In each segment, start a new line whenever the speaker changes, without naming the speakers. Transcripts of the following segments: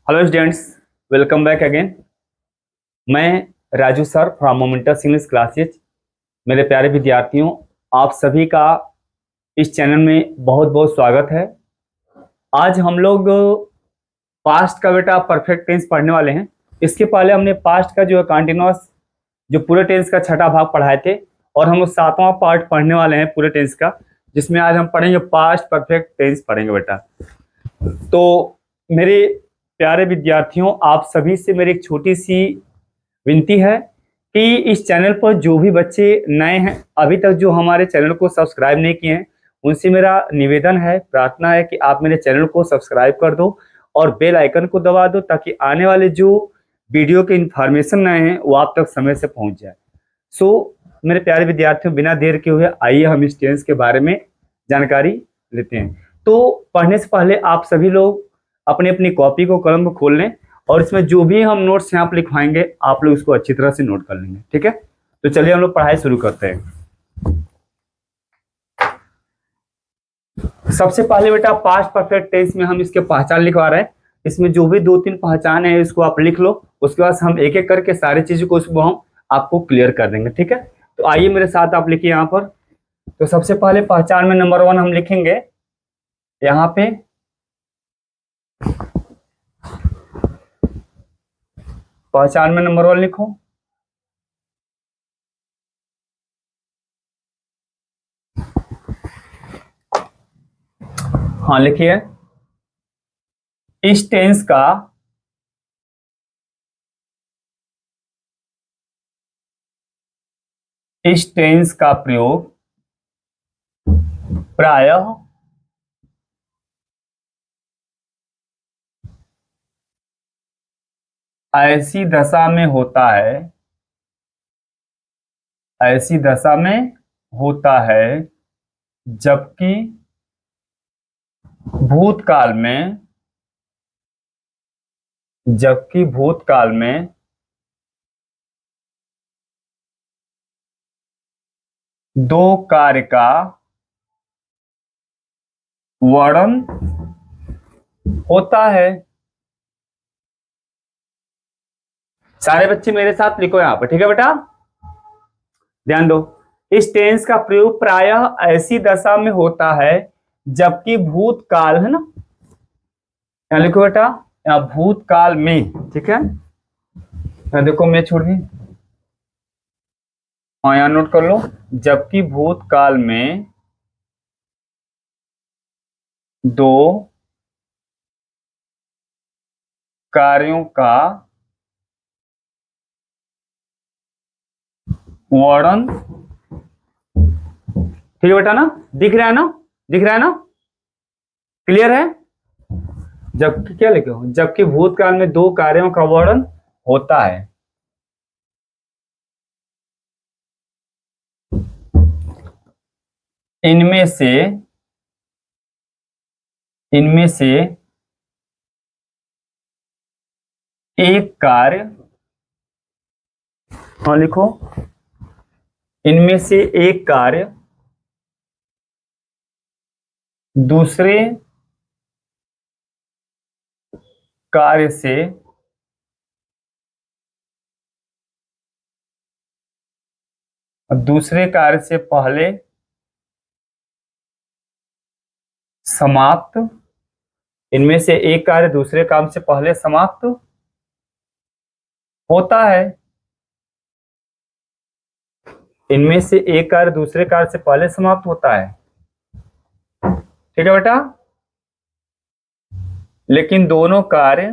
Hello students, welcome back again. मैं Raju sir from Momentus English classes. मेरे प्यारे विद्यार्थियों, आप सभी का इस चैनल में बहुत बहुत स्वागत है। आज हम लोग पास्ट का बेटा परफेक्ट टेंस पढ़ने वाले हैं। इसके पहले हमने पास्ट का जो है कंटिन्यूअस जो पूरे टेंस का छठा भाग पढ़ाए थे, और हम लोग सातवां पार्ट पढ़ने वाले हैं पूरे टेंस का, जिसमें आज हम पढ़ेंगे पास्ट परफेक्ट टेंस पढ़ेंगे बेटा। तो मेरे प्यारे विद्यार्थियों, आप सभी से मेरी एक छोटी सी विनती है कि इस चैनल पर जो भी बच्चे नए हैं, अभी तक जो हमारे चैनल को सब्सक्राइब नहीं किए हैं, उनसे मेरा निवेदन है, प्रार्थना है कि आप मेरे चैनल को सब्सक्राइब कर दो और बेल आइकन को दबा दो, ताकि आने वाले जो वीडियो के इंफॉर्मेशन नए हैं वो आप तक समय से पहुंच जाए। मेरे प्यारे विद्यार्थियों, बिना देर के हुए आइए हम इस टेंस के बारे में जानकारी लेते हैं। तो पढ़ने से पहले आप सभी लोग अपनी अपनी कॉपी को, कलम को खोल लें, और इसमें जो भी हम नोट्स यहाँ पर लिखवाएंगे आप लोग उसको अच्छी तरह से नोट कर लेंगे, ठीक है। तो चलिए हम लोग पढ़ाई शुरू करते हैं। सबसे पहले बेटा पास्ट परफेक्ट टेंस में हम इसके पहचान लिखवा रहे हैं। इसमें जो भी दो तीन पहचान है इसको आप लिख लो, उसके बाद हम एक एक करके सारी चीजों को उसको हम आपको क्लियर कर देंगे, ठीक है। तो आइए मेरे साथ आप लिखिए यहाँ पर। तो सबसे पहले पहचान में नंबर 1 हम लिखेंगे यहाँ पे पहचान में नंबर 1 लिखो। हाँ लिखिए, इस टेंस का प्रयोग प्रायः ऐसी दशा में होता है, ऐसी दशा में होता है जबकि भूतकाल में दो कार्य का वर्णन होता है। सारे बच्चे मेरे साथ लिखो यहाँ पर, ठीक है बेटा, ध्यान दो। इस टेंस का प्रयोग प्रायः ऐसी दशा में होता है जबकि भूतकाल, है ना, यहाँ लिखो बेटा, यहाँ भूतकाल में, ठीक है। यहाँ देखो मैं छोड़ दी, हाँ यहाँ नोट कर लो, जबकि भूतकाल में दो कार्यों का वर्णन, ठीक है बेटा ना, दिख रहा है ना, दिख रहा है ना, क्लियर है। जबकि क्या लिखे हो, जबकि भूतकाल में दो कार्यों का वर्णन होता है। इनमें से एक कार्य, हाँ लिखो, इनमें से एक कार्य दूसरे कार्य से पहले समाप्त, इनमें से एक कार्य दूसरे काम से पहले समाप्त होता है। इनमें से एक कार्य दूसरे कार्य से पहले समाप्त होता है, ठीक है बेटा। लेकिन दोनों कार्य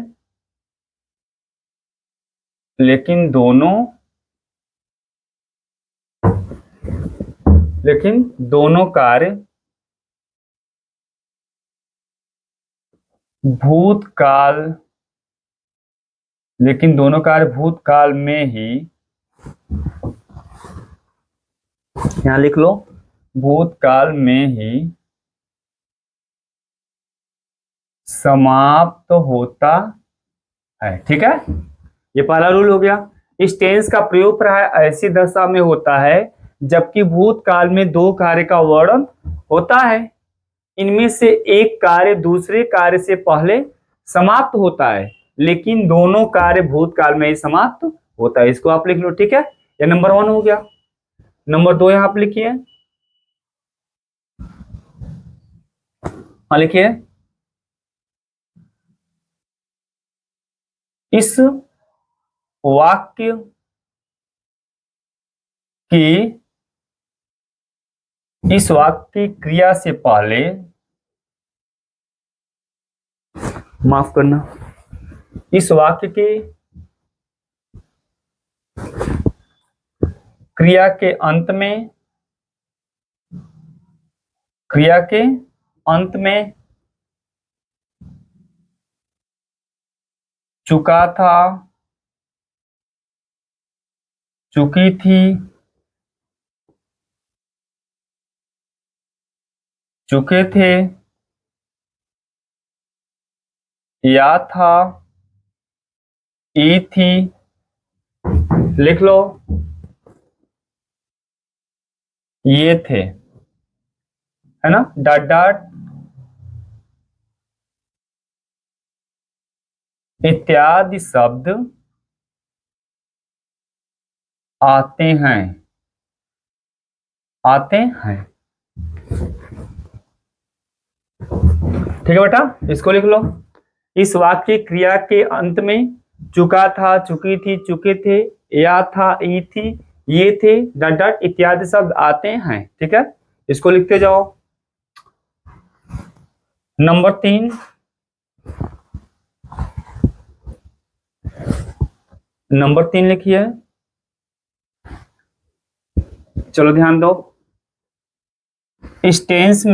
भूतकाल में ही, यहां लिख लो, भूतकाल में ही समाप्त होता है, ठीक है। ये पहला रूल हो गया। इस टेंस का प्रयोग प्राय ऐसी दशा में होता है जबकि भूतकाल में दो कार्य का वर्णन होता है। इनमें से एक कार्य दूसरे कार्य से पहले समाप्त होता है, लेकिन दोनों कार्य भूतकाल में ही समाप्त होता है। इसको आप लिख लो, ठीक है। ये नंबर 1 हो गया। नंबर 2 यहां आप लिखिए, हाँ लिखिए, इस वाक्य की क्रिया से पहले, माफ करना, इस वाक्य की क्रिया के अंत में चुका था, चुकी थी, चुके थे, या था, ई थी, लिख लो, ये थे, है ना, डॉट डॉट, इत्यादि शब्द आते हैं, ठीक है बेटा। इसको लिख लो, इस वाक्य क्रिया के अंत में चुका था, चुकी थी, चुके थे, या था, ई थी, ये थे, डॉट डॉट, इत्यादि शब्द आते हैं, ठीक है। इसको लिखते जाओ। नंबर 3, लिखिए, चलो ध्यान दो। इस टेंस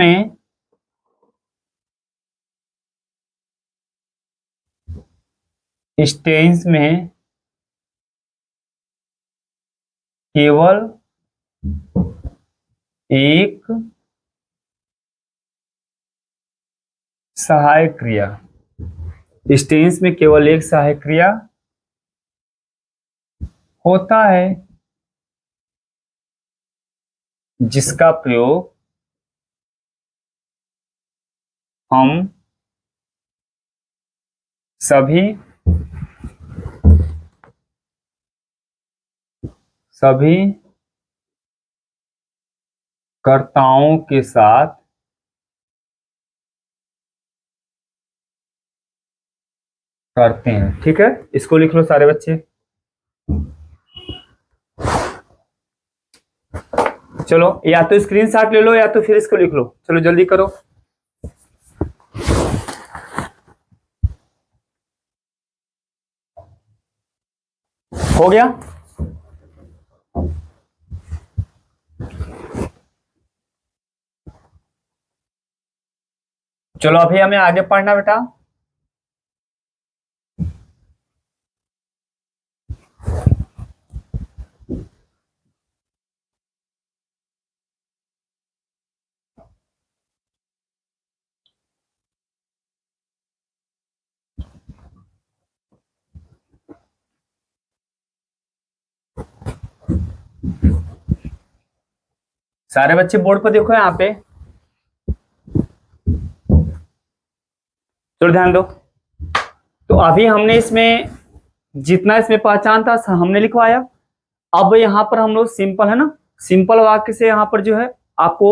में केवल एक सहायक क्रिया, इस टेंस में केवल एक सहायक क्रिया होता है, जिसका प्रयोग हम सभी कर्ताओं के साथ करते हैं, ठीक है। इसको लिख लो सारे बच्चे। चलो, या तो स्क्रीनशॉट ले लो या तो फिर इसको लिख लो, चलो जल्दी करो। हो गया। चलो अभी हमें आगे पढ़ना बेटा। सारे बच्चे बोर्ड पर देखो यहाँ पे, चलो ध्यान दो। तो अभी हमने इसमें जितना इसमें पहचान था हमने लिखवाया। अब यहाँ पर हम लोग सिंपल, है ना, सिंपल वाक्य से यहाँ पर जो है आपको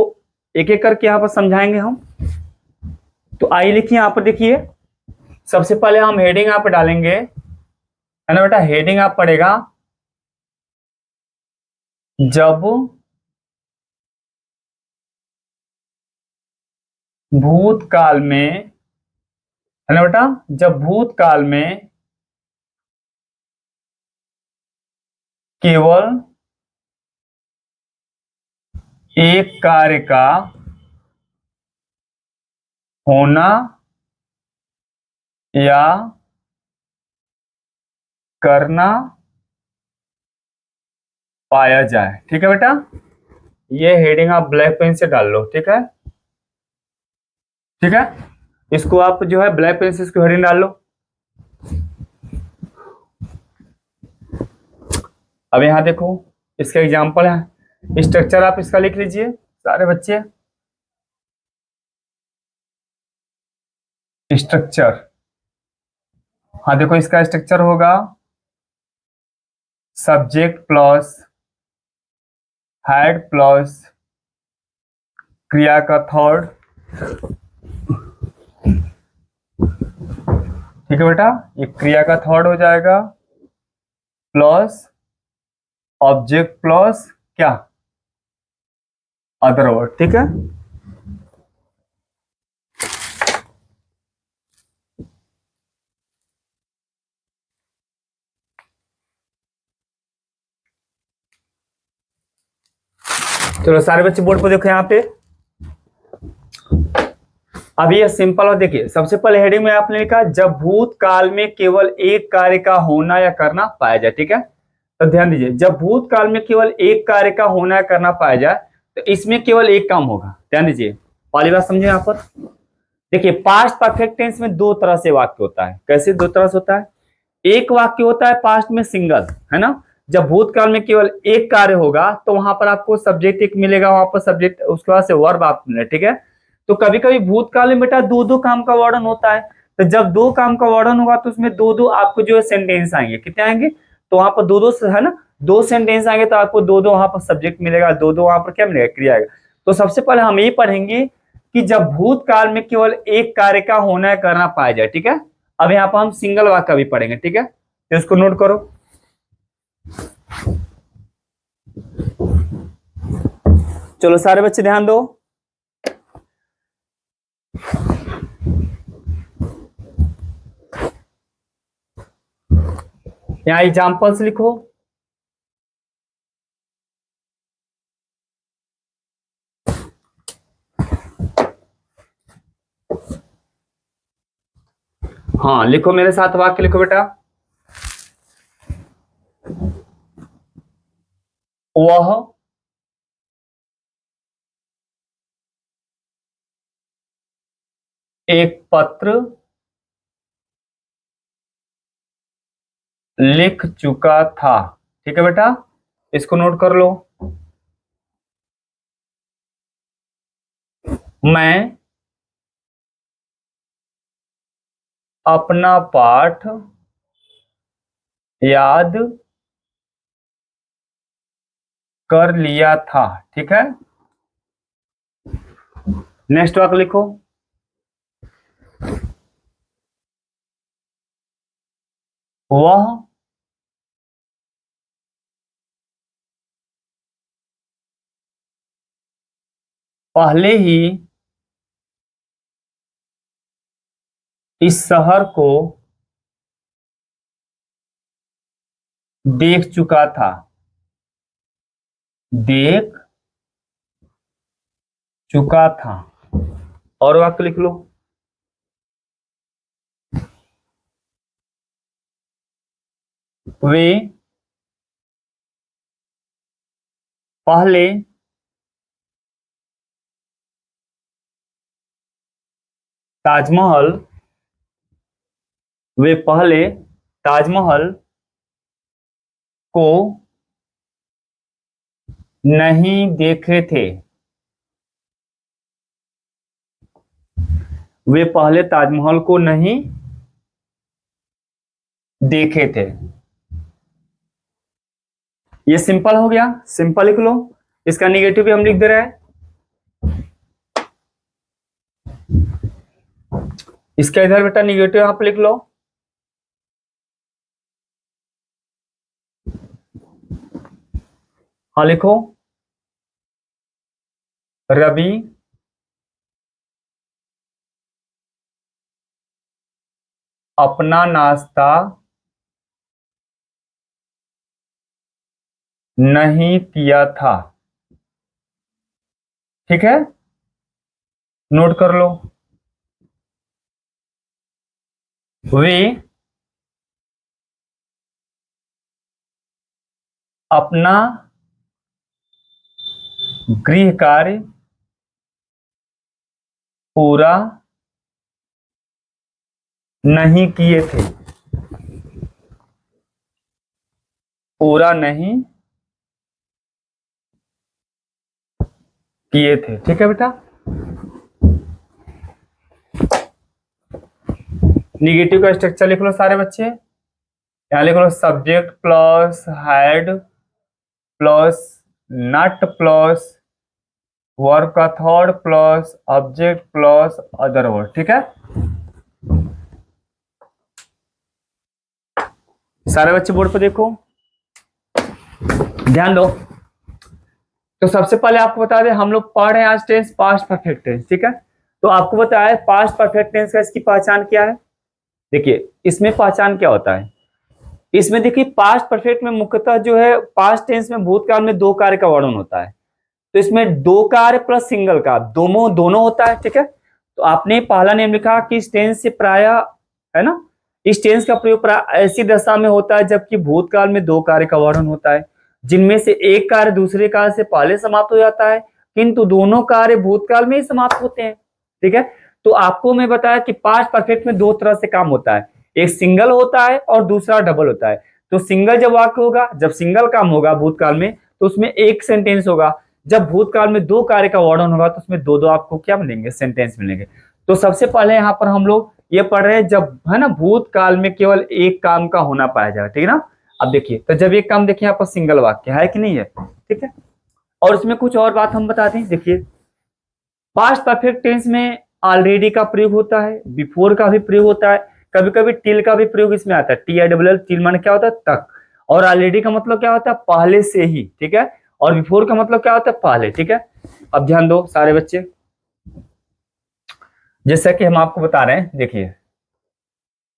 एक एक करके यहाँ पर समझाएंगे हम। तो आइए लिखिए, यहाँ पर देखिए, सबसे पहले हम हेडिंग यहाँ पर डालेंगे, है ना बेटा। हेडिंग आप पढ़ेगा, जब भूतकाल में, है ना बेटा, जब भूतकाल में केवल एक कार्य का होना या करना पाया जाए, ठीक है बेटा। ये हेडिंग आप ब्लैक पेन से डाल लो, ठीक है, ठीक है। इसको आप जो है ब्लैक पेन से इसको हेडिंग डाल लो। अब यहां देखो, इसका एग्जांपल है, स्ट्रक्चर आप इसका लिख लीजिए सारे बच्चे। स्ट्रक्चर, हाँ देखो, इसका स्ट्रक्चर होगा सब्जेक्ट प्लस हेड प्लस क्रिया का थर्ड। ठीक है बेटा, ये क्रिया का थर्ड हो जाएगा प्लस ऑब्जेक्ट प्लस क्या, अदर वर्ड। ठीक है, चलो सारे बच्चे बोर्ड पर देखो यहाँ पे। अब ये सिंपल और देखिए, सबसे पहले हेडिंग में आपने लिखा जब भूतकाल में केवल एक कार्य का होना या करना पाया जाए। ठीक है, तो ध्यान दीजिए, जब भूतकाल में केवल एक कार्य का होना या करना पाया जाए तो इसमें केवल एक काम होगा। ध्यान दीजिए, पहली बात समझे यहाँ पर। देखिए, पास्ट परफेक्ट टेंस में दो तरह से वाक्य होता है। कैसे दो तरह से होता है? एक वाक्य होता है पास्ट में सिंगल, है ना, जब भूतकाल में केवल एक कार्य होगा तो वहां पर आपको सब्जेक्ट एक मिलेगा, वहां पर सब्जेक्ट, उसके बाद से वर्ब आप मिले। ठीक है, तो कभी कभी भूतकाल में बेटा दो दो काम का वर्णन होता है, तो जब दो काम का वर्णन होगा तो उसमें दो दो आपको जो है सेंटेंस आएंगे। कितने आएंगे? तो वहां पर दो दो, है ना, दो सेंटेंस आएंगे, तो आपको दो दो वहां पर सब्जेक्ट मिलेगा, दो दो वहां पर क्या मिलेगा, क्रिया आएगा। तो सबसे पहले हम ये पढ़ेंगे कि जब भूतकाल में केवल एक कार्य का होना है करना पाया जाए। ठीक है, अब यहाँ पर हम सिंगल वाक्य भी पढ़ेंगे। ठीक है, तो इसको नोट करो। चलो सारे बच्चे ध्यान दो। यहां एग्जाम्पल्स लिखो। हाँ लिखो, मेरे साथ वाक्य लिखो बेटा। वह एक पत्र लिख चुका था। ठीक है बेटा, इसको नोट कर लो। मैं अपना पाठ याद कर लिया था। ठीक है, नेक्स्ट वाक्य लिखो। वह पहले ही इस शहर को देख चुका था। देख चुका था। और वाक्य लिख लो। वे पहले ताजमहल वे पहले ताजमहल को नहीं देखे थे। वे पहले ताजमहल को नहीं देखे थे। ये सिंपल हो गया, सिंपल लिख लो। इसका निगेटिव भी हम लिख दे रहे हैं। इसका इधर बेटा निगेटिव यहां पर लिख लो। हाँ लिखो। रवि अपना नाश्ता नहीं किया था। ठीक है, नोट कर लो। वे अपना गृह कार्य पूरा नहीं किए थे। पूरा नहीं किए थे। ठीक है बेटा, निगेटिव का स्ट्रक्चर लिख लो सारे बच्चे। यहाँ लिख लो subject plus had plus not plus verb का third plus object plus other word. ठीक है, सारे बच्चे बोर्ड पर देखो, ध्यान दो। तो सबसे पहले आपको बता दें, हम लोग पढ़ रहे हैं आज टेंस पास्ट परफेक्ट टेंस। ठीक है, तो आपको बताया पास्ट परफेक्ट टेंस का इसकी पहचान क्या है। देखिए इसमें पहचान क्या होता है, इसमें देखिए पास्ट परफेक्ट में मुख्यतः जो है पास्ट टेंस में भूतकाल में दो कार्य का वर्णन होता है। तो इसमें दो कार्य प्लस सिंगल का दोनों होता है। ठीक है, तो आपने पहला नियम लिखा कि इस टेंस से प्राय है ना, इस टेंस का प्रयोग प्राय ऐसी दशा में होता है जबकि भूतकाल में दो कार्य का वर्णन होता है, जिनमें से एक कार्य दूसरे कार्य से पहले समाप्त हो जाता है, किंतु दोनों कार्य भूतकाल में ही समाप्त होते हैं। ठीक है, तो आपको मैं बताया कि पास्ट परफेक्ट में दो तरह से काम होता है, एक सिंगल होता है और दूसरा डबल होता है। तो सिंगल जब वाक्य होगा, जब सिंगल काम होगा भूतकाल में, तो उसमें एक सेंटेंस होगा। जब भूतकाल में दो कार्य का वर्णन होगा तो उसमें दो आपको क्या मिलेंगे, सेंटेंस मिलेंगे। तो सबसे पहले यहाँ पर हम लोग ये पढ़ रहे हैं जब है ना भूतकाल में केवल एक काम का होना पाया जाए। ठीक है ना, अब देखिए तो जब एक काम देखिए यहाँ पर सिंगल वाक्य है कि नहीं है। ठीक है, और इसमें कुछ और बात हम बता दें। देखिए पास्ट परफेक्ट टेंस में ऑलरेडी का प्रयोग होता है, बिफोर का भी प्रयोग होता है, कभी कभी टिल का भी प्रयोग इसमें आता है। TILL टिल माने क्या होता है, तक। और ऑलरेडी का मतलब क्या होता है, पहले से ही। ठीक है, और बिफोर का मतलब क्या होता है, पहले। ठीक है, अब ध्यान दो सारे बच्चे, जैसा कि हम आपको बता रहे हैं, देखिए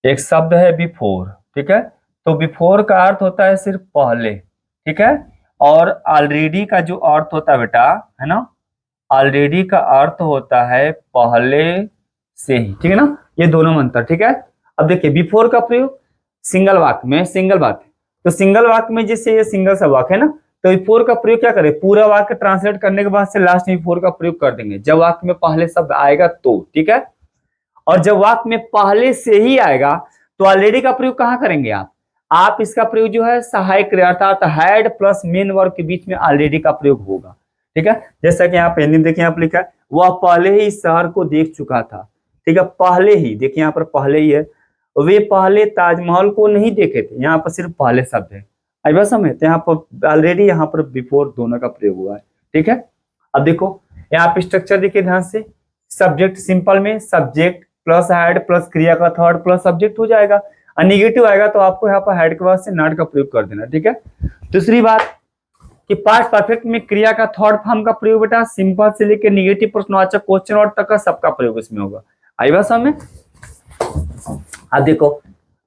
एक शब्द है बिफोर। ठीक है, तो बिफोर का अर्थ होता है सिर्फ पहले। ठीक है, और ऑलरेडी का जो अर्थ होता है बेटा, है ना, ऑलरेडी का अर्थ होता है पहले से ही। ठीक है ना, ये दोनों में अंतर। ठीक है, अब देखिए बिफोर का प्रयोग सिंगल वाक्य में, सिंगल बात है, तो सिंगल वाक्य में जैसे ये सिंगल सा वाक्य है ना, तो बिफोर का प्रयोग क्या करें, पूरा वाक्य ट्रांसलेट करने के बाद से लास्ट में बिफोर का प्रयोग कर देंगे जब वाक्य में पहले शब्द आएगा तो। ठीक है, और जब वाक्य में पहले से ही आएगा तो ऑलरेडी का प्रयोग कहां करेंगे आप इसका प्रयोग जो है सहायक क्रिया अर्थात हैड प्लस मेन वर्ब के बीच में ऑलरेडी का प्रयोग होगा। ठीक है, जैसा कि यहाँ पे हिंदी देखिए, यहाँ पर लिखा है वह पहले ही इस शहर को देख चुका था। ठीक है, पहले ही, देखिए यहाँ पर पहले ही है, वे पहले ताजमहल को नहीं देखे थे, यहाँ पर सिर्फ पहले शब्द है। आई बात समझ, तो यहाँ पर ऑलरेडी, यहाँ पर बिफोर दोनों का प्रयोग हुआ है। ठीक है, अब देखो यहाँ पे स्ट्रक्चर देखिए ध्यान से, सब्जेक्ट सिंपल में सब्जेक्ट प्लस हैड प्लस क्रिया का थर्ड प्लस सब्जेक्ट हो जाएगा, और निगेटिव आएगा तो आपको यहाँ पर हैड के बाद से नॉट का प्रयोग कर देना। ठीक है, दूसरी बात कि पास्ट परफेक्ट में क्रिया का थर्ड फॉर्म का प्रयोग बेटा सिंपल से लेकर निगेटिव प्रश्नवाचक क्वेश्चन वर्ड तक का सबका प्रयोग इसमें होगा। आई बात समझ में। अब देखो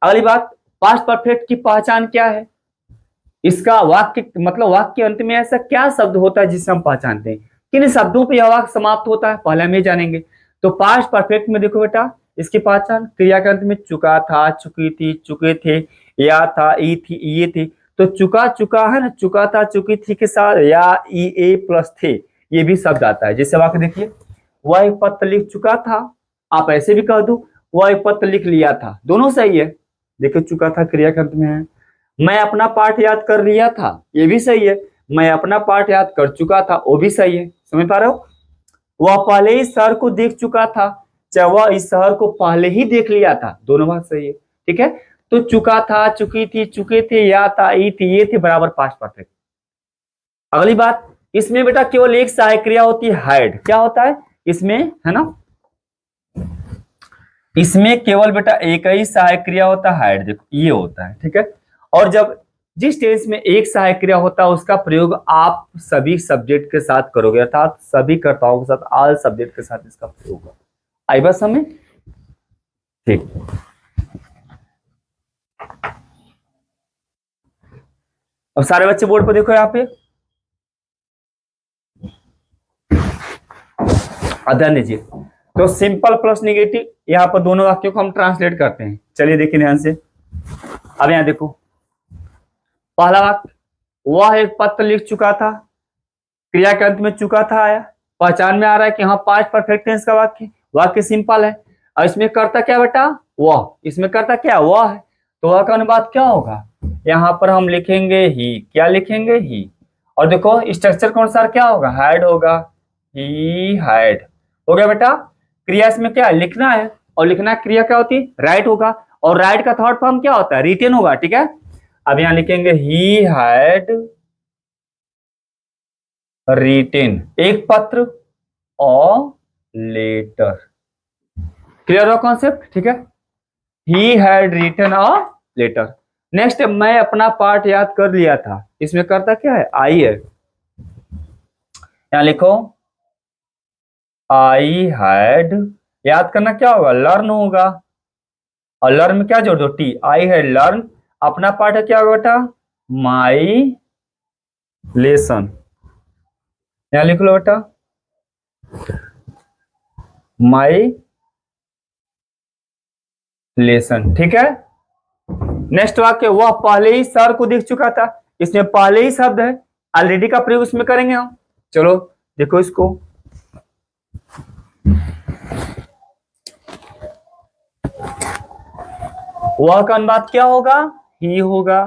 अगली बात, पास्ट परफेक्ट की पहचान क्या है, इसका वाक्य मतलब वाक्य के अंत में ऐसा क्या शब्द होता है जिसे हम पहचानते हैं, किन शब्दों पे यह वाक्य समाप्त होता है, पहले हम ये जानेंगे। तो पास्ट परफेक्ट में देखो बेटा इसकी पहचान, क्रिया के अंत में चुका था, चुकी थी, चुके थे, या था, ई थी, ये थे। तो चुका चुका है ना, चुका था चुकी थी के साथ या ई ए प्लस थे, ये भी शब्द आता है। जैसे वाक्य देखिए, वह एक पत्र लिख चुका था, आप ऐसे भी कह दो वह एक पत्र लिख लिया था, दोनों सही है। देखिए चुका था क्रिया के अंत में है। मैं अपना पाठ याद कर लिया था, ये भी सही है। मैं अपना पाठ याद कर चुका था, वो भी सही है। समझ पा रहे हो, वह पहले ही शहर को देख चुका था, चाहे वह इस शहर को पहले ही देख लिया था, दोनों बात सही है। ठीक है, तो चुका था, चुकी थी, चुके थे, या था, ई थी, ये थे बराबर पास्ट परफेक्ट। अगली बात, इसमें बेटा केवल एक सहायक क्रिया होती है हैड। क्या होता है इसमें, है ना, इसमें केवल बेटा एक ही सहायक क्रिया होता है हैड, देखो ये होता है। ठीक है, और जब जिस टेंस में एक सहायक क्रिया होता है उसका प्रयोग आप सभी सब्जेक्ट के साथ करोगे, अर्थात सभी कर्ताओं के साथ, ऑल सब्जेक्ट के साथ इसका प्रयोग होगा। आई बस हमें ठीक। अब सारे बच्चे बोर्ड पर देखो, यहाँ पे ध्यान दीजिए। तो सिंपल प्लस निगेटिव, यहाँ पर दोनों वाक्यों को हम ट्रांसलेट करते हैं। चलिए देखिए ध्यान से। अब यहाँ देखो पहला वाक्य, वह एक पत्र लिख चुका था, क्रिया के अंत में चुका था आया, पहचान में आ रहा है कि हाँ पास्ट परफेक्ट टेंस का वाक्य, वाक्य सिंपल है। और इसमें करता क्या बेटा, वह, इसमें करता क्या, वह है, तो वह का अनुवाद क्या होगा, यहाँ पर हम लिखेंगे ही। क्या लिखेंगे, ही। और देखो स्ट्रक्चर के अनुसार क्या होगा, हैड होगा, ही हैड हो गया बेटा। क्रिया इसमें क्या लिखना है, और लिखना क्रिया क्या होती है, राइट होगा, और राइट का थर्ड फॉर्म क्या होता है, रिटेन होगा, ठीक है। अब यहां लिखेंगे ही हैड रिटेन, एक पत्र और लेटर। क्लियर हुआ कॉन्सेप्ट, ठीक है। He had written a letter. Next, मैं अपना पार्ट याद कर लिया था, इसमें करता क्या है, आई है। यहां लिखो आई हैड, याद करना क्या होगा, लर्न होगा, और लर्न में क्या जोड़ दो, टी। आई हैड लर्न, अपना पार्ट है क्या होगा बेटा, माई लेसन। यहां लिख लो बेटा माई लेसन, ठीक है। नेक्स्ट वाक्य, वह पहले ही सर को देख चुका था, इसमें पहले ही शब्द है, ऑलरेडी का प्रयोग उसमें करेंगे हम। चलो देखो इसको, वह का अनुवाद क्या होगा, ही होगा।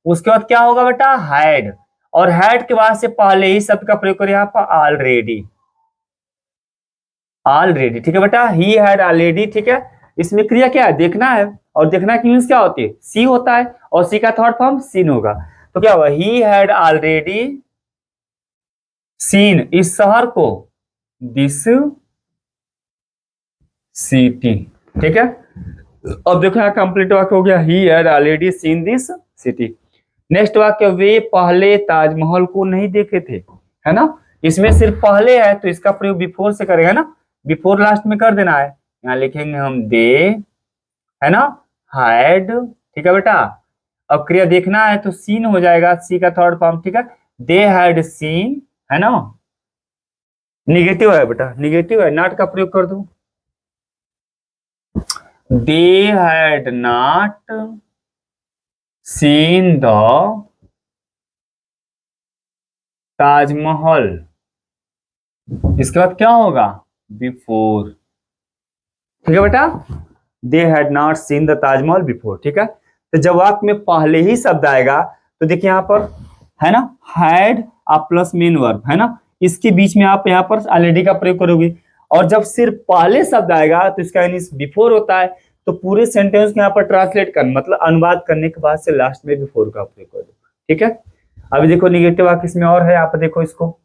उसके बाद क्या होगा बेटा, हैड, और हैड के बाद से पहले ही शब्द का प्रयोग करें यहाँ पर, ऑलरेडी। ऑलरेडी, ठीक है बेटा, ही हैड ऑलरेडी, ठीक है। इसमें क्रिया क्या है, देखना है, और देखना की मीन्स क्या होती है, सी होता है, और सी का थर्ड फॉर्म सीन होगा। तो क्या हुआ, ही हैड ऑलरेडी सीन इस शहर को, दिस सिटी, ठीक है। अब देखो यहाँ कंप्लीट वाक्य हो गया, he had already seen this city. Next वाक्य, वे पहले ताजमहल को नहीं देखे थे, है ना। इसमें सिर्फ पहले है तो इसका प्रयोग बिफोर से करेगा ना, बिफोर लास्ट में कर देना है। यहाँ लिखेंगे हम दे, है ना, हैड, ठीक है बेटा। अब क्रिया देखना है तो सीन हो जाएगा, सी का थर्ड फॉर्म, ठीक है। दे हैड सीन, है ना, निगेटिव है बेटा, निगेटिव है, नॉट का प्रयोग कर दो। दे had not seen the Taj Mahal, इसके बाद क्या होगा, बिफोर, ठीक है बेटा। They had not seen the Taj Mahal before, ठीक है। तो जब वाक्य में पहले ही शब्द आएगा तो देखिए यहाँ पर, है ना, हैड आप प्लस मेन वर्ब, है ना, इसके बीच में आप यहाँ पर ऑलरेडी का प्रयोग करोगे। और जब सिर्फ पहले शब्द आएगा तो इसका यानी बिफोर होता है, तो पूरे सेंटेंस को यहाँ पर ट्रांसलेट कर, मतलब अनुवाद करने के बाद से लास्ट में बिफोर का प्रयोग कर दो, ठीक है। अभी देखो निगेटिव वाक्य इसमें और है, यहाँ पर देखो इसको,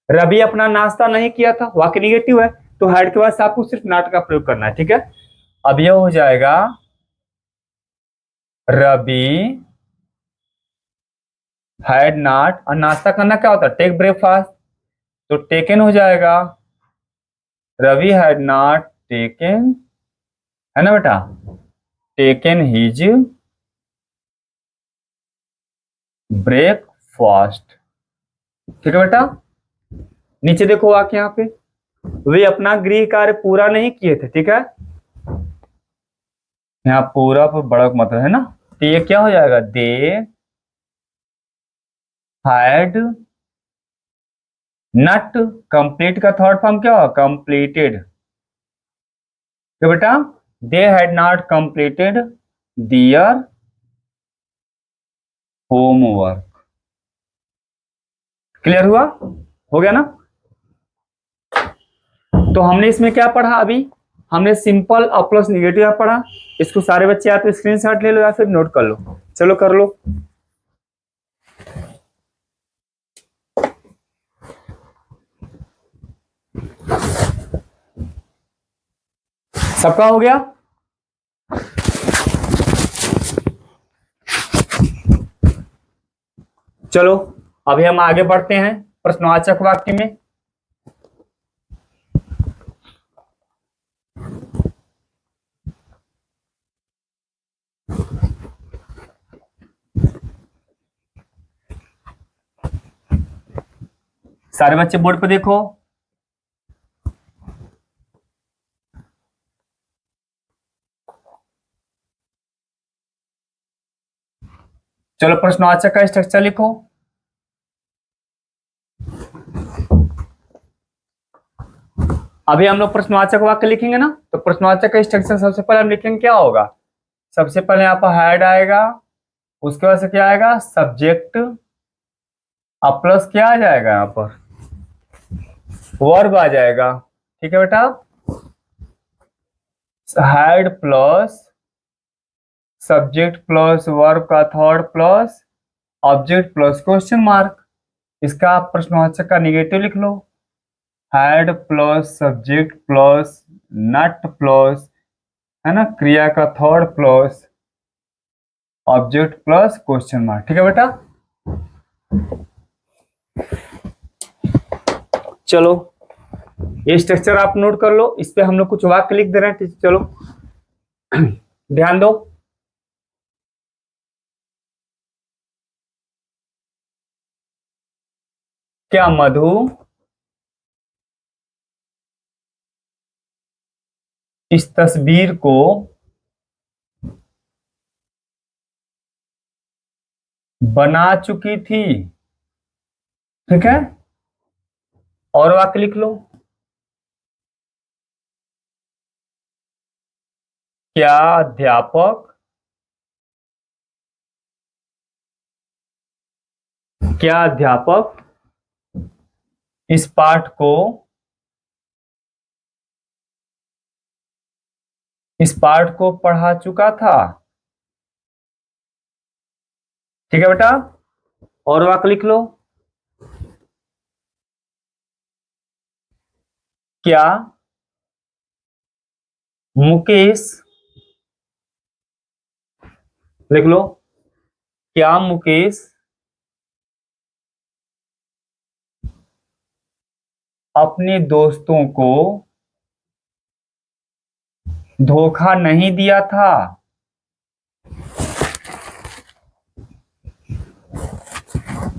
रवि अपना नाश्ता नहीं किया था, वाक्य निगेटिव है, तो हैड के बाद से आपको सिर्फ नॉट का प्रयोग करना है, ठीक है। अब यह हो जाएगा रवि हैड नॉट, और नाश्ता करना क्या होता है, टेक ब्रेकफास्ट, तो टेकन हो जाएगा, रवि हैड नॉट टेकन, है ना बेटा, टेकन हिज ब्रेकफास्ट, ठीक है बेटा। नीचे देखो वाक्य यहाँ पे, वे अपना गृह कार्य पूरा नहीं किए थे, ठीक है। यहाँ पूरा पर बड़ा मतलब है ना, तो ये क्या हो जाएगा, दे हैड नॉट कंप्लीट का थर्ड फॉर्म क्या होगा, कंप्लीटेड, तो बेटा they had not completed their homework. Clear हुआ, हो गया ना। तो हमने इसमें क्या पढ़ा, अभी हमने सिंपल और प्लस निगेटिव पढ़ा। इसको सारे बच्चे या तो स्क्रीनशॉट ले लो या फिर नोट कर लो, चलो कर लो। सबका हो गया, चलो अभी हम आगे बढ़ते हैं प्रश्नवाचक वाक्य में। सारे बच्चे बोर्ड पे देखो, चलो प्रश्नवाचक का स्ट्रक्चर लिखो। अभी हम लोग प्रश्नवाचक वाक्य लिखेंगे ना, तो प्रश्नवाचक का स्ट्रक्चर सबसे पहले हम लिखेंगे क्या होगा, सबसे पहले यहाँ पर हैड आएगा, उसके बाद से क्या आएगा, सब्जेक्ट, अब प्लस क्या आ जाएगा, यहाँ पर वर्ब आ जाएगा, ठीक है बेटा। Had plus subject plus verb का third plus object plus question mark. इसका आप प्रश्नवाचक का निगेटिव लिख लो। Had plus subject plus not plus, है ना, क्रिया का third plus object plus question mark. ठीक है बेटा, चलो ये स्ट्रक्चर आप नोट कर लो। इस पे हम लोग कुछ वाक्य लिख दे रहे हैं। चलो ध्यान दो। क्या मधु इस तस्वीर को बना चुकी थी? ठीक है, और वाक्य लिख लो। क्या अध्यापक इस पाठ को पढ़ा चुका था? ठीक है बेटा, और वाक्य लिख लो। क्या मुकेश, लिख लो, क्या मुकेश अपने दोस्तों को धोखा नहीं दिया था?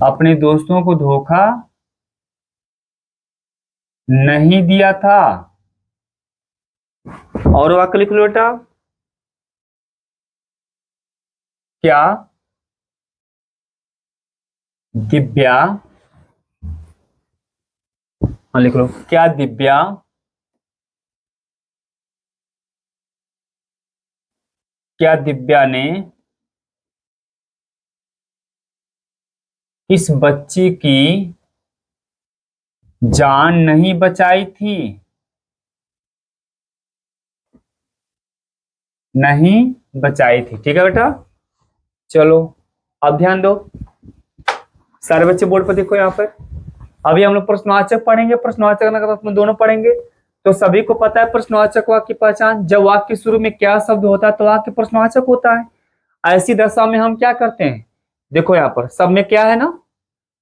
अपने दोस्तों को धोखा नहीं दिया था। और वाक्य लिख लो बेटा। क्या दिव्या, हाँ लिख लो, क्या दिव्या ने इस बच्ची की जान नहीं बचाई थी? नहीं बचाई थी। ठीक है बेटा, चलो अब ध्यान दो। सारे बच्चे बोर्ड पर देखो। यहाँ पर अभी हम लोग प्रश्नवाचक पढ़ेंगे, प्रश्नवाचक नकारात्मक दोनों पढ़ेंगे। तो सभी को पता है प्रश्नवाचक वाक्य की पहचान। जब वाक्य शुरू में क्या शब्द होता है तो वाक्य प्रश्नवाचक होता है। ऐसी दशा में हम क्या करते हैं, देखो यहाँ पर सब में क्या है ना,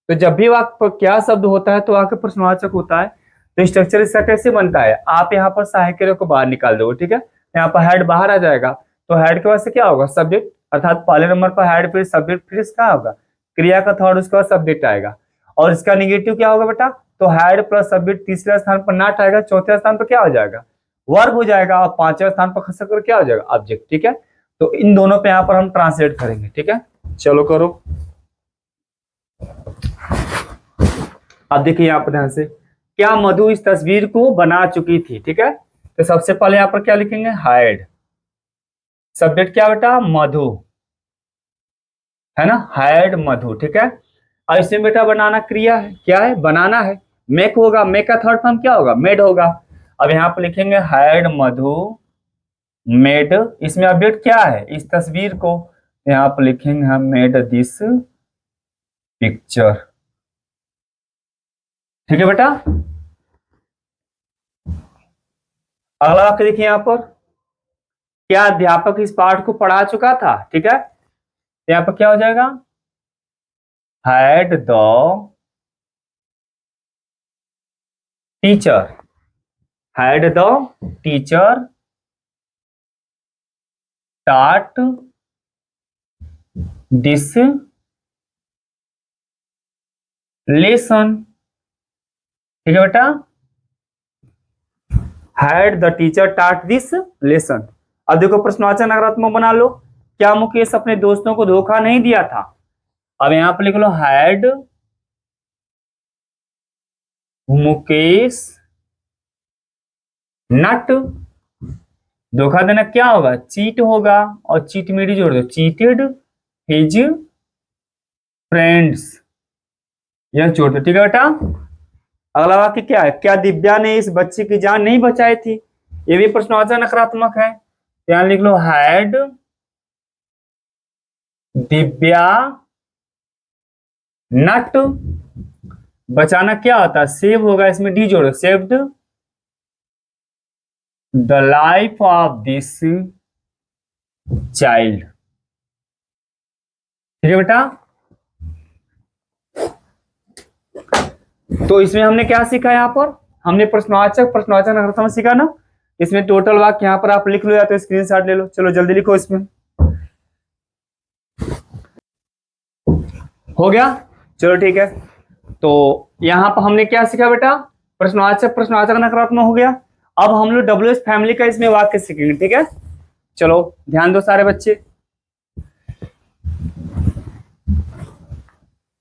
तो जब भी वाक्य पर क्या शब्द होता है तो वाक्य प्रश्नवाचक होता है। तो स्ट्रक्चर इसका कैसे बनता है, आप यहाँ पर सहायक को बाहर निकाल दो। ठीक है, यहाँ पर हेड बाहर आ जाएगा, तो हेड के बाद से क्या होगा, सब्जेक्ट, अर्थात पहले नंबर पर हेड, फिर सब्जेक्ट, फिर इसका होगा क्रिया का थर्ड, उसके बाद सब्जेक्ट आएगा। और इसका निगेटिव क्या होगा बेटा, तो हेड प्लस सब्जेक्ट तीसरे स्थान पर नॉट आएगा, चौथे स्थान पर क्या हो जाएगा, वर्ब हो जाएगा, और पांचवें स्थान पर खसक कर क्या हो जाएगा, ऑब्जेक्ट। ठीक है, तो इन दोनों पे यहाँ पर हम ट्रांसलेट करेंगे। ठीक है, चलो करो। अब देखिए यहाँ पर ध्यान से, क्या मधु इस तस्वीर को बना चुकी थी? ठीक है, तो सबसे पहले यहाँ पर क्या लिखेंगे, हाइड, सब्जेक्ट क्या बेटा, मधु, है ना, हाइड मधु। ठीक है, और इसमें बेटा बनाना क्रिया है, क्या है, बनाना है, मेक होगा, मेक का थर्ड फॉर्म क्या होगा, मेड होगा। अब यहाँ पर लिखेंगे हाइड मधु मेड, इसमें ऑब्जेक्ट क्या है, इस तस्वीर को, यहाँ पर लिखेंगे हम मेड दिस पिक्चर। ठीक है बेटा, अगला वाक्य देखिए यहाँ पर, क्या अध्यापक इस पाठ को पढ़ा चुका था? ठीक है, तो यहाँ पर क्या हो जाएगा, had the teacher, had the teacher टाट दिस लेसन। ठीक है बेटा, हैड द टीचर टाट दिस लेसन। अब देखो प्रश्नवाचक नकारात्मक बना लो, क्या मुकेश अपने दोस्तों को धोखा नहीं दिया था? अब यहां पर लिख लो, हैड मुकेश नट, धोखा देना क्या होगा, चीट होगा, और चीट मेरी जोड़ दो, चीटेड हिज फ्रेंड्स, यह जोड़ दो। ठीक है बेटा, अगला वाक्य क्या है, क्या दिव्या ने इस बच्चे की जान नहीं बचाई थी? ये भी प्रश्नवाचक नकारात्मक है, यहां लिख लो हैड दिव्या नट, बचाना क्या होता है, सेव होगा, इसमें डी जोड़ो, saved the life of this child. ठीक है बेटा, तो इसमें हमने क्या सीखा, यहां पर हमने प्रश्नवाचक प्रश्नवाचक नकारात्मक सीखा ना। इसमें टोटल वाक्य यहां पर आप लिख लो या तो स्क्रीनशॉट ले लो, चलो जल्दी लिखो, इसमें हो गया, चलो ठीक है। तो यहां पर हमने क्या सीखा बेटा, प्रश्नवाचक प्रश्नवाचक नकारात्मक हो गया। अब हम लोग डब्ल्यूएच फैमिली का इसमें वाक्य सीखेंगे, ठीक है। चलो ध्यान दो सारे बच्चे,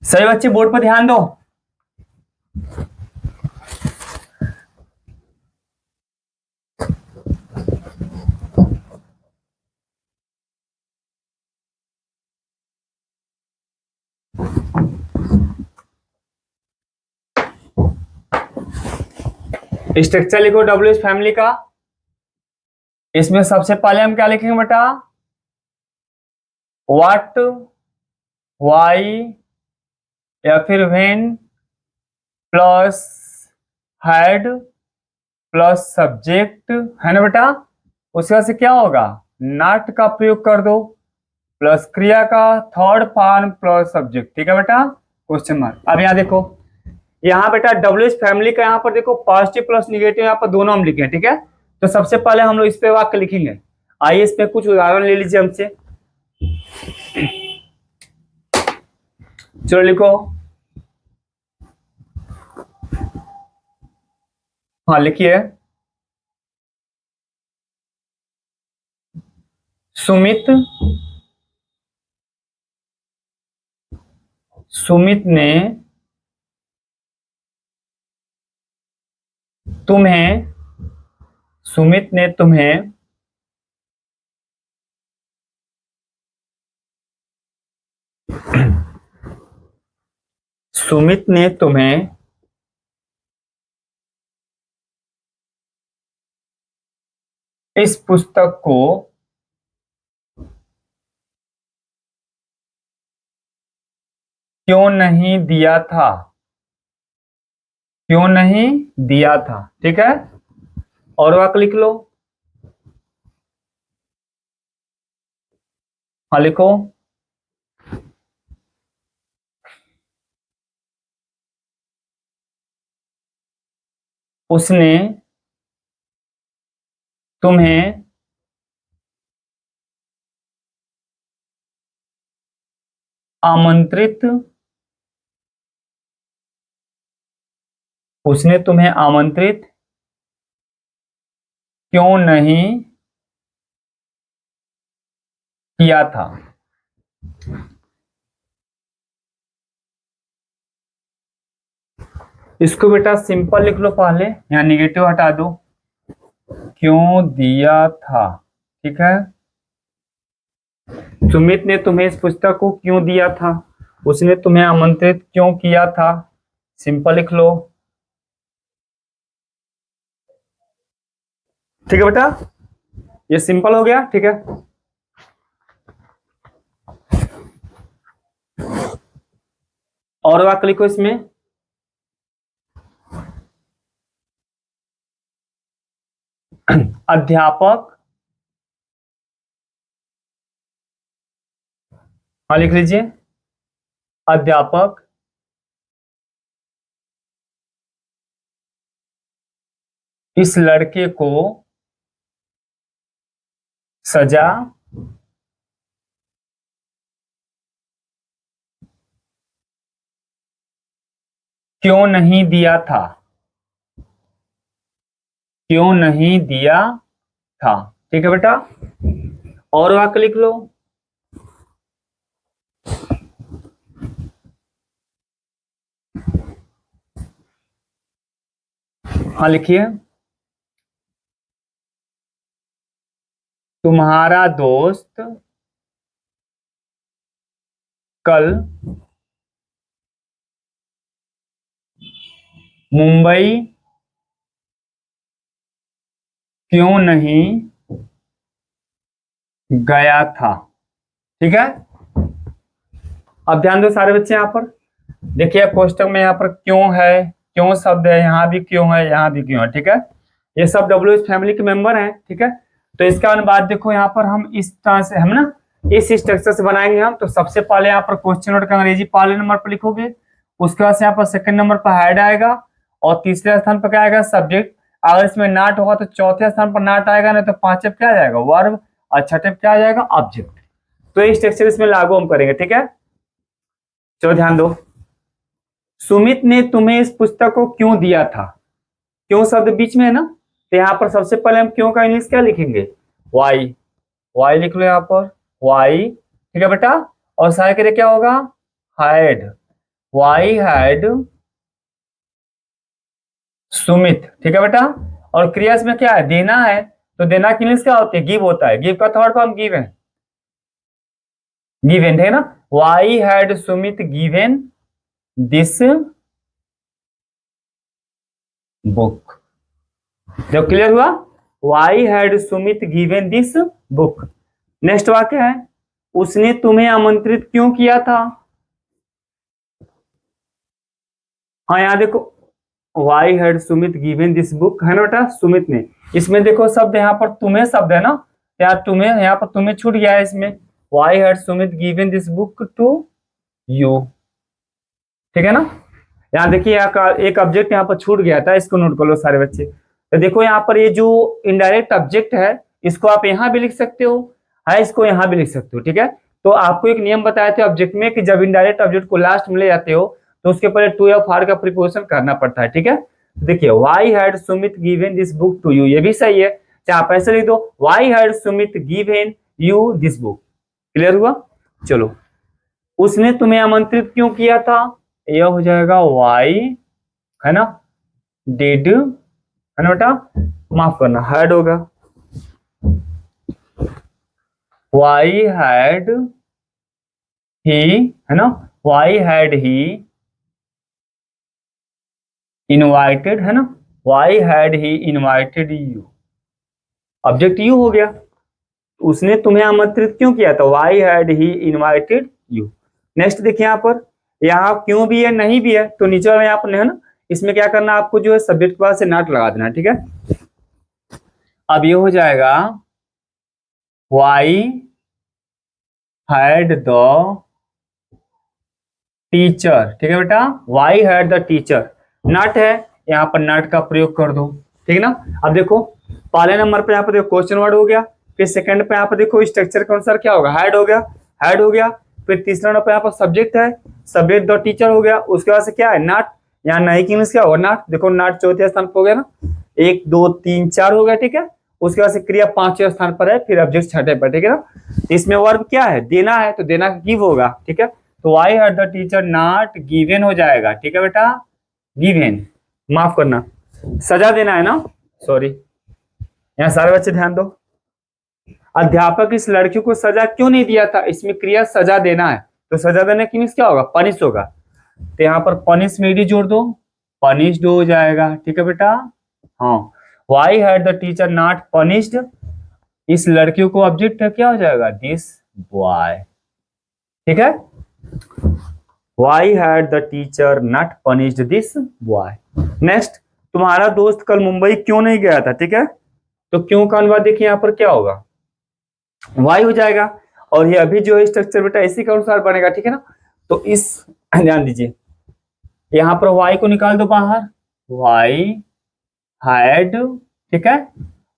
सही बच्चे बोर्ड पर ध्यान दो। स्ट्रक्चर लिखो डब्ल्यूएच फैमिली का। इसमें सबसे पहले हम क्या लिखेंगे बेटा, व्हाट, व्हाई या फिर when plus had plus subject, है ना बेटा। उसके बाद से क्या होगा, नॉट का प्रयोग कर दो प्लस क्रिया का थर्ड फॉर्म प्लस सब्जेक्ट, ठीक है बेटा, क्वेश्चन मार्क। अब यहाँ देखो, यहाँ बेटा डब्ल्यूएच फैमिली का यहाँ पर देखो पॉजिटिव प्लस निगेटिव यहाँ पर दोनों हम लिखे, ठीक है। तो सबसे पहले हम लोग इस पे वाक्य लिखेंगे। आइए इस पे कुछ उदाहरण ले लीजिए हमसे, चलो लिखो। हाँ लिखिए, सुमित सुमित ने तुम्हें सुमित ने तुम्हें सुमित ने तुम्हें इस पुस्तक को क्यों नहीं दिया था, क्यों नहीं दिया था, ठीक है। और वाक्य लिख लो, हाँ लिखो, उसने तुम्हें आमंत्रित, उसने तुम्हें आमंत्रित क्यों नहीं किया था। इसको बेटा सिंपल लिख लो, पहले यहाँ निगेटिव हटा दो, क्यों दिया था, ठीक है। सुमित ने तुम्हें इस पुस्तक को क्यों दिया था, उसने तुम्हें आमंत्रित क्यों किया था, सिंपल लिख लो, ठीक है बेटा, ये सिंपल हो गया, ठीक है। और वाक्य लिखो इसमें, अध्यापक, हाँ लिख लीजिए, अध्यापक इस लड़के को सजा क्यों नहीं दिया था, क्यों नहीं दिया था, ठीक है बेटा। और वाक्य लिख लो, हाँ लिखिए, तुम्हारा दोस्त कल मुंबई क्यों नहीं गया था। ठीक है, अब ध्यान दो सारे बच्चे, यहाँ पर देखिए कोष्टक में यहाँ पर क्यों है, क्यों शब्द है, यहाँ भी क्यों है, यहाँ भी क्यों है। ठीक है, ये सब डब्ल्यू फैमिली के मेंबर हैं। ठीक है, तो इसका अनुवाद देखो यहाँ पर हम इस तरह से हम ना इस स्ट्रक्चर से बनाएंगे हम। तो सबसे पहले यहाँ पर क्वेश्चन नोट का अंग्रेजी पहले नंबर पर लिखोगे, उसके बाद यहाँ पर सेकंड नंबर पर हेड आएगा, और तीसरे स्थान पर क्या आएगा, सब्जेक्ट। अगर इसमें नाट होगा तो चौथे स्थान पर नाट आएगा, नहीं तो पांचवे पे क्या आ जाएगा, वर्ब, और छठे पे क्या आ जाएगा, ऑब्जेक्ट। तो ये स्ट्रक्चर इसमें लागू हम करेंगे। ठीक है, चलो ध्यान दो। सुमित ने तुम्हें इस पुस्तक को क्यों दिया था। क्यों शब्द बीच में है ना, तो यहाँ पर सबसे पहले हम क्यों का इंग्लिश क्या लिखेंगे, वाई। वाई लिख लो यहाँ पर, वाई। ठीक है बेटा, और सहाय के लिए क्या होगा, हैड। Y had Sumit. ठीक है बेटा, और क्रिया इसमें क्या है, देना है। तो देना की इंग्लिश क्या होती है, गिव होता है। गिव का थर्ड फॉर्म गिव है, गिवेन है ना। Why had Sumit given this book. जब क्लियर हुआ, why had Sumit given this book. Next वाक्य है, उसने तुम्हें आमंत्रित क्यों किया था। हाँ यहाँ देखो, why had Sumit given this book है ना बेटा, सुमित ने। इसमें देखो शब्द यहाँ पर तुम्हें शब्द है ना, यहाँ तुम्हें, यहाँ पर तुम्हें छूट गया है इसमें। Why had Sumit given this book to you. ठीक है ना, यहाँ देखिए यहाँ का एक ऑब्जेक्ट यहाँ पर छूट गया था, इसको नोट कर लो सारे बच्चे। तो देखो यहाँ पर ये जो इनडायरेक्ट ऑब्जेक्ट है, इसको आप यहाँ भी लिख सकते हो, है इसको यहाँ भी लिख सकते हो। ठीक है, तो आपको एक नियम बताए थे ऑब्जेक्ट में कि जब इनडायरेक्ट ऑब्जेक्ट को लास्ट में ले जाते हो तो उसके पहले टू या फार का प्रीपोजिशन करना पड़ता है। ठीक है, देखिए why had Sumit given this book to you, ये भी सही है। चाहे आप ऐसे लिख दो, why had Sumit given you this book. Clear हुआ, चलो। उसने तुम्हें आमंत्रित क्यों किया था, यह हो जाएगा वाई, है ना, डिड, है ना बेटा, माफ करना हैड होगा। वाई हैड ही, है ना, वाई हैड ही इनवाइटेड, है ना, why had he invited you. Object you हो गया। उसने तुम्हें आमंत्रित क्यों किया था, why had he invited you. Next देखिए यहाँ पर, यहाँ क्यों भी है नहीं भी है, तो नीचे वाला यहाँ पर है ना, इसमें क्या करना आपको, जो है सब्जेक्ट के बाद से नॉट लगा देना। ठीक है, अब ये हो जाएगा वाई हैड द टीचर। ठीक है बेटा, why had the teacher, not है, यहाँ पर नॉट का प्रयोग कर दो। ठीक है ना, अब देखो पहले नंबर पे यहाँ पर देखो क्वेश्चन वर्ड हो गया, फिर सेकंड पे यहाँ पर देखो स्ट्रक्चर के अनुसार क्या होगा, हैड हो गया, हैड हो गया। फिर तीसरा नंबर पे यहाँ पर सब्जेक्ट है, सब्जेक्ट द टीचर हो गया। उसके बाद से क्या है, नॉट, यहाँ नहीं की मीन्स क्या होगा, नॉट। देखो नॉट चौथे स्थान पर हो गया ना, 1 2 3 4 हो गया। ठीक है, उसके बाद से क्रिया पांचवें स्थान पर है, फिर ऑब्जेक्ट छठे पर। ठीक है ना, इसमें वर्ब क्या है, देना है, तो देना गिव होगा। ठीक है, तो why had the teacher not given हो जाएगा। ठीक है बेटा, गिवन, माफ करना, सजा देना है ना, सॉरी। यहाँ सारे बच्चे ध्यान दो, अध्यापक इस लड़की को सजा क्यों नहीं दिया था, इसमें क्रिया सजा देना है, तो सजा देने की मीन्स क्या होगा, पनिश होगा। तो यहाँ पर पनिश में डी जोड़ दो, पनिश्ड हो जाएगा। ठीक है बेटा, हाँ, why had the teacher not punished, इस लड़की को ऑब्जेक्ट है, क्या हो जाएगा, दिस बॉय। ठीक है, why had the teacher not punished this boy. Next, तुम्हारा दोस्त कल मुंबई क्यों नहीं गया था। ठीक है, तो क्यों का अनुवाद देखिए यहाँ पर क्या होगा, वाई हो जाएगा, और ये अभी जो स्ट्रक्चर बेटा इसी के अनुसार बनेगा। ठीक है ना, तो इस ध्यान दीजिए, यहाँ पर वाई को निकाल दो बाहर, वाई हैड। ठीक है,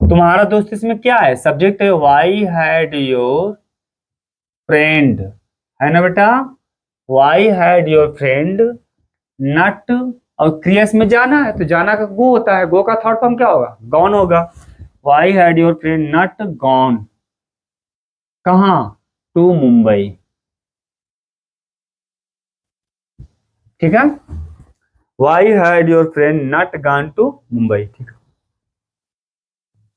तुम्हारा दोस्त इसमें क्या है, सब्जेक्ट है, वाई हैड योर फ्रेंड, है ना बेटा, why had your friend not, और क्रिया में जाना है, तो जाना का गो होता है, गो का थर्ड फॉर्म क्या होगा, गॉन होगा। Why had your friend not gone, कहाँ, टू मुंबई। ठीक है, why had your friend not gone to Mumbai. ठीक है,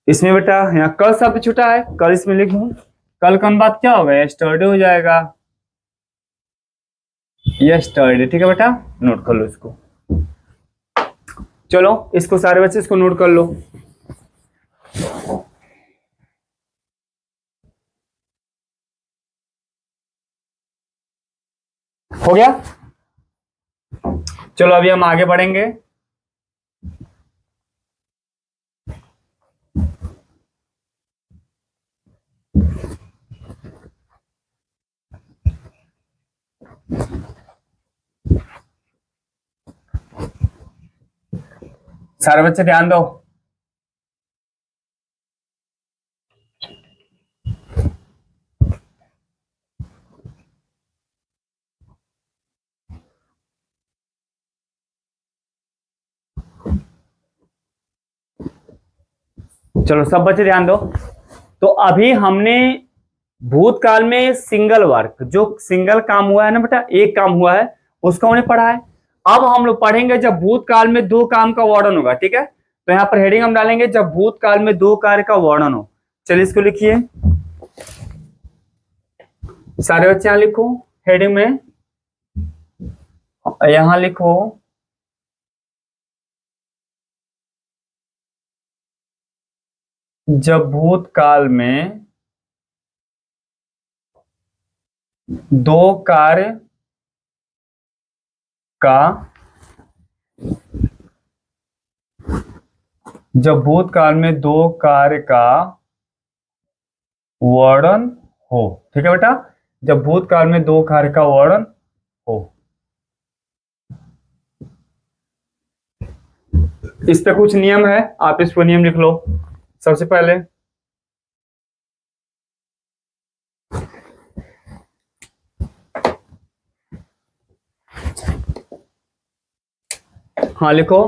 इसमें बेटा यहाँ कल शब्द छूटा है, कल इसमें लिख दूं, कल का अनुवाद क्या होगा, यस्टरडे हो जाएगा, यस्टरडे। ठीक है बेटा, नोट कर लो इसको। चलो इसको सारे बच्चे इसको नोट कर लो। हो गया। चलो अभी हम आगे बढ़ेंगे। सारे बच्चे ध्यान दो। चलो सब बच्चे ध्यान दो। तो अभी हमने भूतकाल में सिंगल वर्क, जो सिंगल काम हुआ है ना बेटा, एक काम हुआ है, उसको हमने पढ़ा है। अब हम लोग पढ़ेंगे जब भूतकाल में दो काम का वर्णन होगा। ठीक है, तो यहाँ पर हेडिंग हम डालेंगे जब भूतकाल में दो कार्य का वर्णन हो। चलिए इसको लिखिए, सारे बच्चे यहां लिखो हेडिंग में, यहां लिखो जब भूतकाल में दो कार्य का, जब भूतकाल में दो कार्य का वर्णन हो। ठीक है बेटा, जब भूतकाल में दो कार्य का वर्णन हो। इस पे कुछ नियम है, आप इस पर नियम लिख लो। सबसे पहले हाँ लिखो,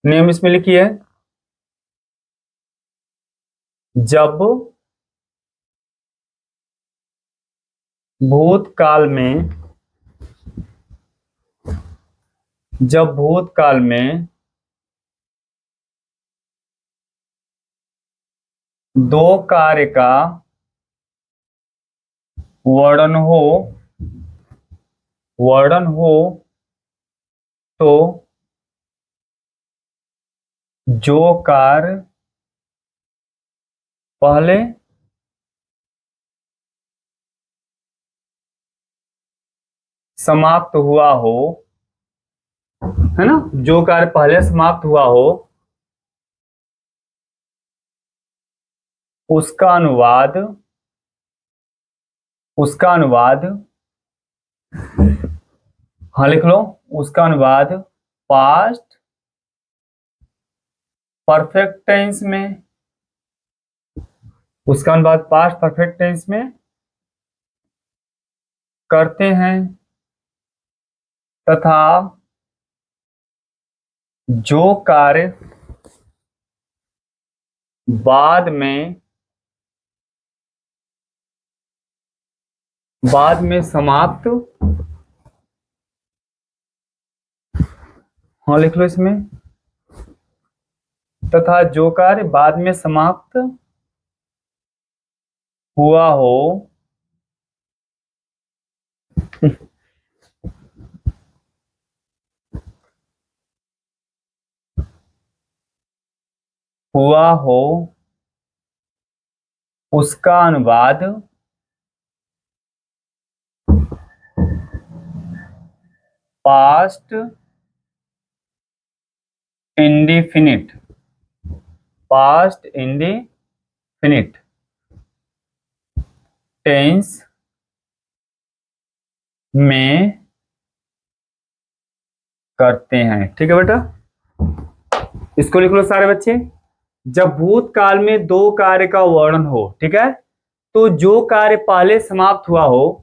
नियम इसमें लिखिए, जब भूतकाल में, जब भूतकाल में दो कार्य का वर्णन हो, वर्णन हो, तो जो कार्य पहले समाप्त हुआ हो, है ना, जो कार्य पहले समाप्त हुआ हो, उसका अनुवाद, उसका अनुवाद, हाँ लिख लो, उसका अनुवाद पास्ट परफेक्ट टेंस में, उसका अनुवाद पास्ट परफेक्ट टेंस में करते हैं, तथा जो कार्य बाद में, बाद में समाप्त, हाँ लिख लो इसमें, तथा जो कार्य बाद में समाप्त हुआ हो, हुआ हो, उसका अनुवाद past indefinite, past indefinite tense में करते हैं। ठीक है बेटा, इसको लिख लो सारे बच्चे, जब भूतकाल में दो कार्य का वर्णन हो, ठीक है, तो जो कार्य पहले समाप्त हुआ हो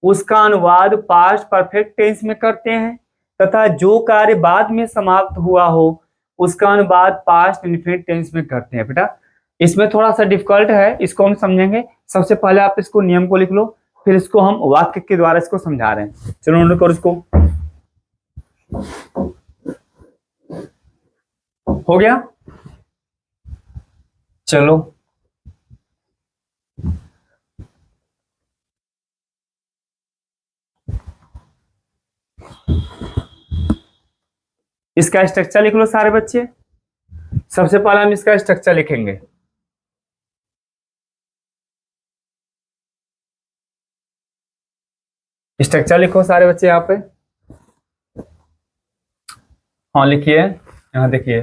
उसका अनुवाद पास्ट परफेक्ट टेंस में करते हैं, तथा जो कार्य बाद में समाप्त हुआ हो उसका अनुवाद पास्ट इंडिफिनिट टेंस में करते हैं। बेटा इसमें थोड़ा सा डिफिकल्ट है, इसको हम समझेंगे। सबसे पहले आप इसको नियम को लिख लो, फिर इसको हम वाक्य के द्वारा इसको समझा रहे हैं। चलो नोट करो इसको, हो गया। चलो इसका स्ट्रक्चर लिख लो सारे बच्चे। सबसे पहले हम इसका स्ट्रक्चर लिखेंगे। स्ट्रक्चर लिखो सारे बच्चे यहाँ पे। हाँ लिखिए, यहाँ देखिए।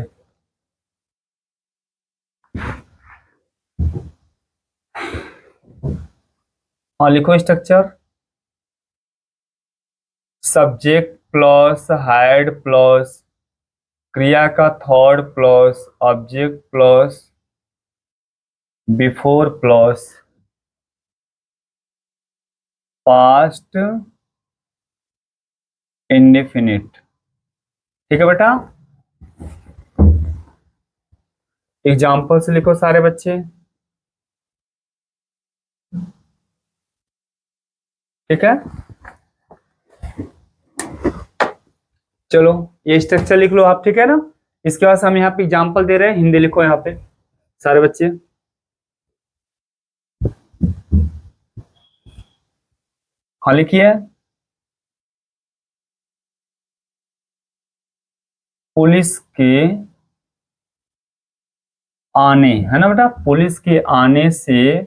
हाँ लिखो structure. Subject plus head plus क्रिया का third plus object plus before plus past indefinite. ठीक है बेटा। एग्जाम्पल से लिखो सारे बच्चे। ठीक है, चलो ये स्ट्रक्चर लिख लो आप। ठीक है ना। इसके बाद हम यहाँ पे एग्जाम्पल दे रहे हैं, हिंदी लिखो यहाँ पे सारे बच्चे। हाँ लिखिए। पुलिस के आने, है ना बेटा, पुलिस के आने से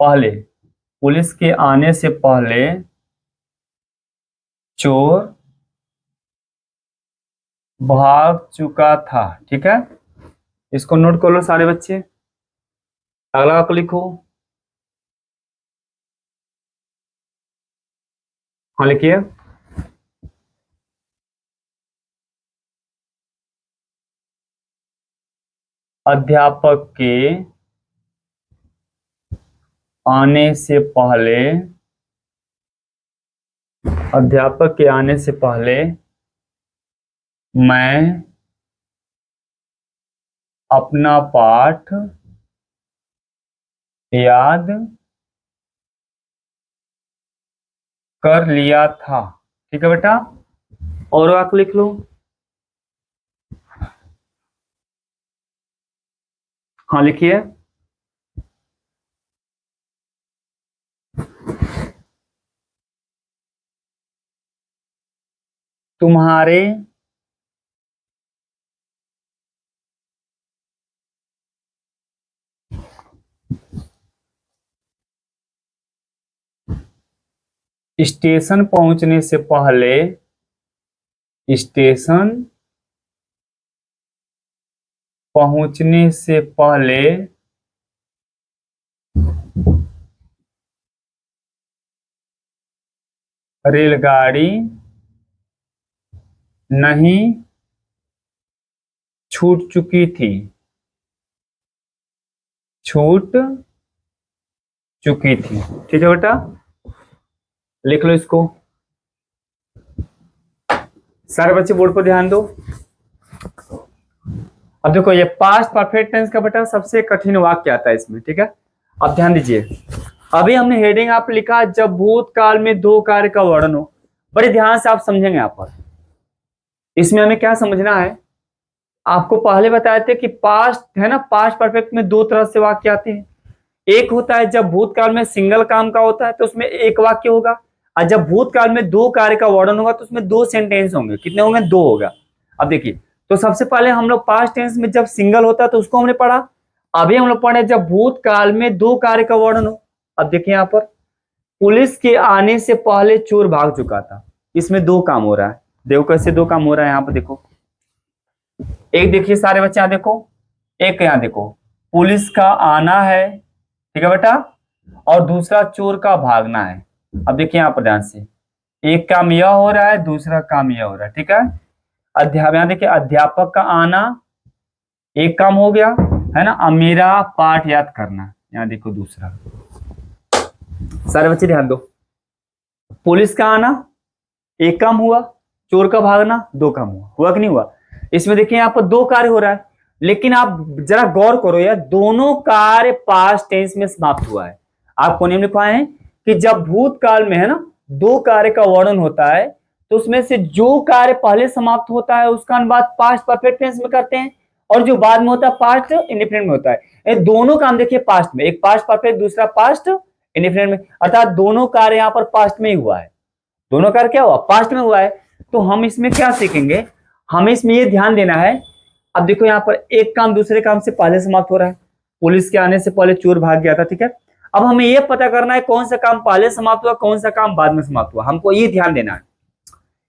पहले, पुलिस के आने से पहले चोर भाग चुका था। ठीक है, इसको नोट कर लो सारे बच्चे। अगला को लिखो। हाँ लिखिए। अध्यापक के आने से पहले, अध्यापक के आने से पहले मैं अपना पाठ याद कर लिया था। ठीक है बेटा। और वाक्य लिख लो। हाँ लिखिए। तुम्हारे स्टेशन पहुंचने से पहले, स्टेशन पहुंचने से पहले रेलगाड़ी नहीं छूट चुकी थी, छूट चुकी थी। ठीक है बेटा, लिख लो इसको सारे बच्चे। बोर्ड पर ध्यान दो। अब देखो ये पास्ट परफेक्ट टेंस का बेटा सबसे कठिन वाक्य आता है इसमें। ठीक है, अब ध्यान दीजिए। अभी हमने हेडिंग आप लिखा जब भूतकाल में दो कार्य का वर्णन हो। बड़े ध्यान से आप समझेंगे यहाँ पर। इसमें हमें क्या समझना है, आपको पहले बताए थे कि पास्ट है ना, पास्ट परफेक्ट में दो तरह से वाक्य आते हैं। एक होता है जब भूतकाल में सिंगल काम का होता है तो उसमें एक वाक्य होगा, और जब भूतकाल में दो कार्य का वर्णन होगा तो उसमें दो सेंटेंस होंगे। कितने होंगे? दो होगा। अब देखिए, तो सबसे पहले हम लोग पास्ट टेंस में जब सिंगल होता है तो उसको हमने पढ़ा। अभी हम लोग पढ़े जब भूतकाल में दो कार्य का वर्णन हो। अब देखिए यहाँ पर, पुलिस के आने से पहले चोर भाग चुका था। इसमें दो काम हो रहा है। देखो कैसे दो काम हो रहा है यहाँ पर। देखो एक देखिए सारे बच्चे, यहाँ देखो, एक यहाँ देखो, पुलिस का आना है, ठीक है बेटा, और दूसरा चोर का भागना है। अब देखिए यहाँ पर ध्यान से, एक काम यह हो रहा है, दूसरा काम यह हो रहा है। ठीक है, यहाँ देखिए अध्यापक का आना एक काम हो गया, है ना। अब मेरा पाठ याद करना, यहाँ देखो दूसरा। सारे बच्चे ध्यान दो, पुलिस का आना एक काम हुआ, चोर का भागना दो काम हुआ। हुआ कि नहीं हुआ? इसमें देखिए यहाँ पर दो कार्य हो रहा है, लेकिन आप जरा गौर करो यार, दोनों कार्य पास्ट टेंस में समाप्त हुआ है। आपको नियम लिखवाए हैं कि जब भूतकाल में है ना दो कार्य का वर्णन होता है तो उसमें से जो कार्य पहले समाप्त होता है उसका अनुवाद पास्ट परफेक्ट टेंस में करते हैं, और जो बाद में होता है पास्ट इंडेफिनिट में होता है। ये दोनों काम देखिए पास्ट में, एक पास्ट परफेक्ट दूसरा पास्ट इंडेफिनिट में, अर्थात दोनों कार्य यहाँ पर पास्ट में ही हुआ है। दोनों कार्य क्या हुआ? पास्ट में हुआ है। तो हम इसमें क्या सीखेंगे, हमें इसमें ये ध्यान देना है। अब देखो यहाँ पर एक काम दूसरे काम से पहले समाप्त हो रहा है। पुलिस के आने से पहले चोर भाग गया था, ठीक है। अब हमें ये पता करना है कौन सा काम पहले समाप्त हुआ, कौन सा काम बाद में समाप्त हुआ। हमको ये ध्यान देना है,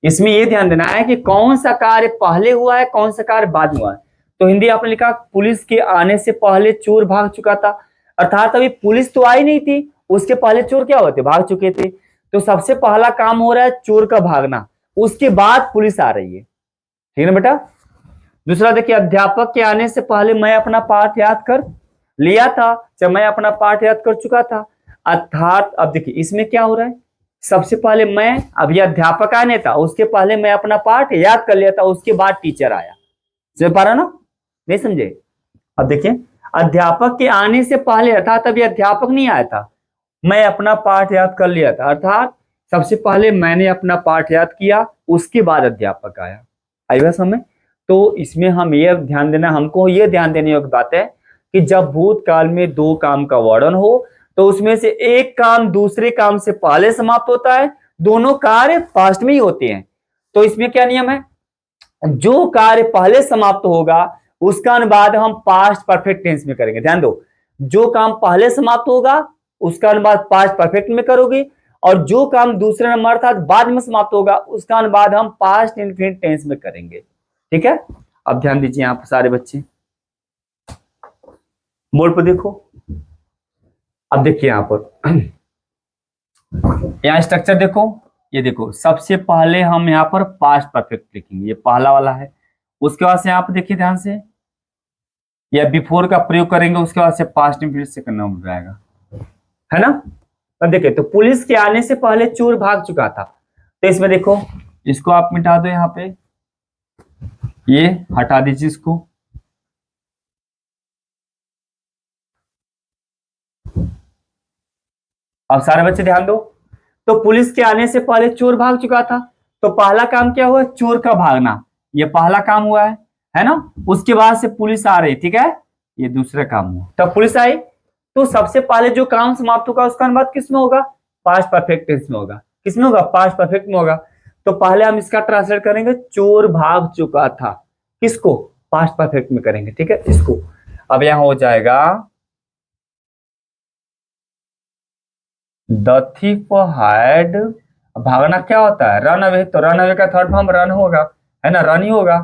इसमें ये ध्यान देना है कि कौन सा कार्य पहले हुआ है, कौन सा कार्य बाद में हुआ है। तो हिंदी आपने लिखा पुलिस के आने से पहले चोर भाग चुका था, अर्थात अभी पुलिस तो आई नहीं थी, उसके पहले चोर क्या हुए थे, भाग चुके थे। तो सबसे पहला काम हो रहा है चोर का भागना, उसके बाद पुलिस आ रही है, ठीक है ना बेटा। दूसरा देखिए, अध्यापक के आने से पहले मैं अपना पाठ याद कर लिया था, जब मैं अपना पाठ याद कर चुका था, अर्थात अब देखिए इसमें क्या हो रहा है, सबसे पहले मैं, अब ये अध्यापक आने था, उसके पहले मैं अपना पाठ याद कर लिया था, उसके बाद टीचर आया। समझ पा रहा ना, नहीं समझे। अब देखिए, अध्यापक के आने से पहले अर्थात अभी अध्यापक नहीं आया था, मैं अपना पाठ याद कर लिया था, अर्थात सबसे पहले मैंने अपना पाठ याद किया, उसके बाद अध्यापक आया। आई बात समझ। तो इसमें हम ये ध्यान देना, हमको ये ध्यान देने योग्य बात है कि जब भूतकाल में दो काम का वर्णन हो तो उसमें से एक काम दूसरे काम से पहले समाप्त होता है, दोनों कार्य पास्ट में ही होते हैं। तो इसमें क्या नियम है, जो कार्य पहले समाप्त होगा उसका अनुवाद हम पास्ट परफेक्ट टेंस में करेंगे। ध्यान दो, जो काम पहले समाप्त होगा उसका अनुवाद पास्ट परफेक्ट में करोगे, और जो काम दूसरे नंबर अर्थात बाद में समाप्त होगा उसका अनुवाद हम पास्ट इंफिनिट टेंस में करेंगे। ठीक है, अब ध्यान दीजिए यहाँ पर सारे बच्चे, बोर्ड पर देखो। अब देखिए यहाँ पर यहाँ स्ट्रक्चर देखो, ये देखो सबसे पहले हम यहाँ पर पास्ट परफेक्ट लिखेंगे, ये पहला वाला है। उसके बाद से यहाँ पर देखिए ध्यान से, या बिफोर का प्रयोग करेंगे, उसके बाद से पास्ट इंफिनिट से करना हो जाएगा, है ना। अब देखिए, तो पुलिस के आने से पहले चोर भाग चुका था, तो इसमें देखो इसको आप मिटा दो, यहाँ पे ये हटा दीजिए इसको। अब सारे बच्चे ध्यान दो, तो पुलिस के आने से पहले चोर भाग चुका था, तो पहला काम क्या हुआ, चोर का भागना, ये पहला काम हुआ है ना। उसके बाद से पुलिस आ रही, ठीक है, ये दूसरा काम हुआ। तब पुलिस आई, तो सबसे पहले जो काम समाप्त होगा उसका अनुवाद किस में होगा, पास्ट परफेक्ट टेंस में होगा। किस में होगा, पास्ट परफेक्ट में होगा। तो पहले हम इसका ट्रांसलेट करेंगे, चोर भाग चुका था, किसको, पास्ट परफेक्ट में करेंगे, ठीक है, इसको। अब यहां हो जाएगा द थीफ हैड, भागना क्या होता है, रन अवे, तो रन अवे का थर्ड फॉर्म रन होगा, है ना, रन ही होगा।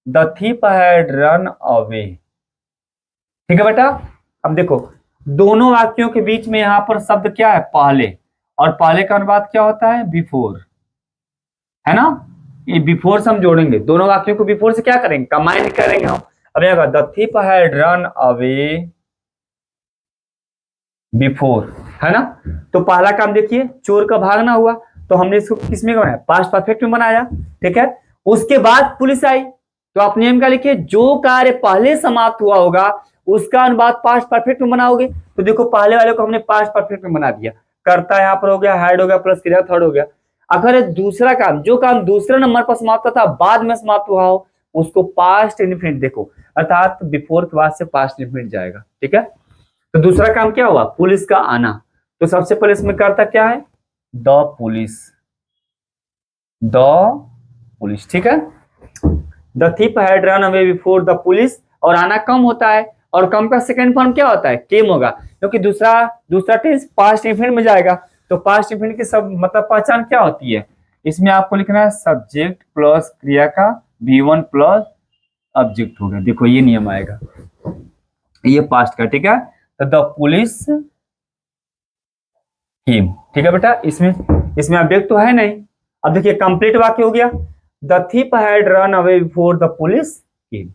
The thief had run away, ठीक है बेटा। अब देखो दोनों वाक्यों के बीच में यहां पर शब्द क्या है, पहले, और पहले का अनुवाद क्या होता है, बिफोर, है ना। ये बिफोर से हम जोड़ेंगे, दोनों वाक्यों को बिफोर से क्या करेंगे, कंबाइन करेंगे हम। अब यहाँ the thief had run away before, है ना। तो पहला काम देखिए, चोर का भागना हुआ, तो हमने इसको किसमें बनाया, पास्ट परफेक्ट में बनाया, ठीक है। उसके बाद पुलिस आई, तो आप नियम क्या लिखिए, जो कार्य पहले समाप्त हुआ होगा उसका अनुवाद पास्ट परफेक्ट में बनाओगे। तो देखो पहले वाले को हमने पास्ट परफेक्ट में बना दिया, कर्ता यहाँ पर हो गया, हैड हो गया, प्लस क्रिया थर्ड हो गया। अगर दूसरा काम, जो काम दूसरे नंबर पर समाप्त था बाद में समाप्त हुआ हो, उसको पास्ट इंफिनिट देखो, अर्थात बिफोर के बाद से पास्ट इंफिनिट जाएगा, ठीक है। तो दूसरा काम क्या हुआ, पुलिस का आना, तो सबसे पहले इसमें कर्ता क्या है, द पुलिस, द पुलिस, ठीक है। The thief had run away before the police, और आना कम होता है, और कम का सेकंड फॉर्म क्या होता है, केम होगा, क्योंकि दूसरा टेंस पास्ट इंफिनिट में जाएगा। तो पास्ट इंफिनिट की सब मतलब पहचान क्या होती है, इसमें आपको लिखना है सब्जेक्ट प्लस क्रिया का V1 प्लस ऑब्जेक्ट होगा। देखो ये नियम आएगा, ये पास्ट का, ठीक है। तो द पुलिस केम, ठीक है बेटा। इसमें ऑब्जेक्ट तो है नहीं। अब देखिए कंप्लीट वाक्य हो गया, the thief had run away before the police केम।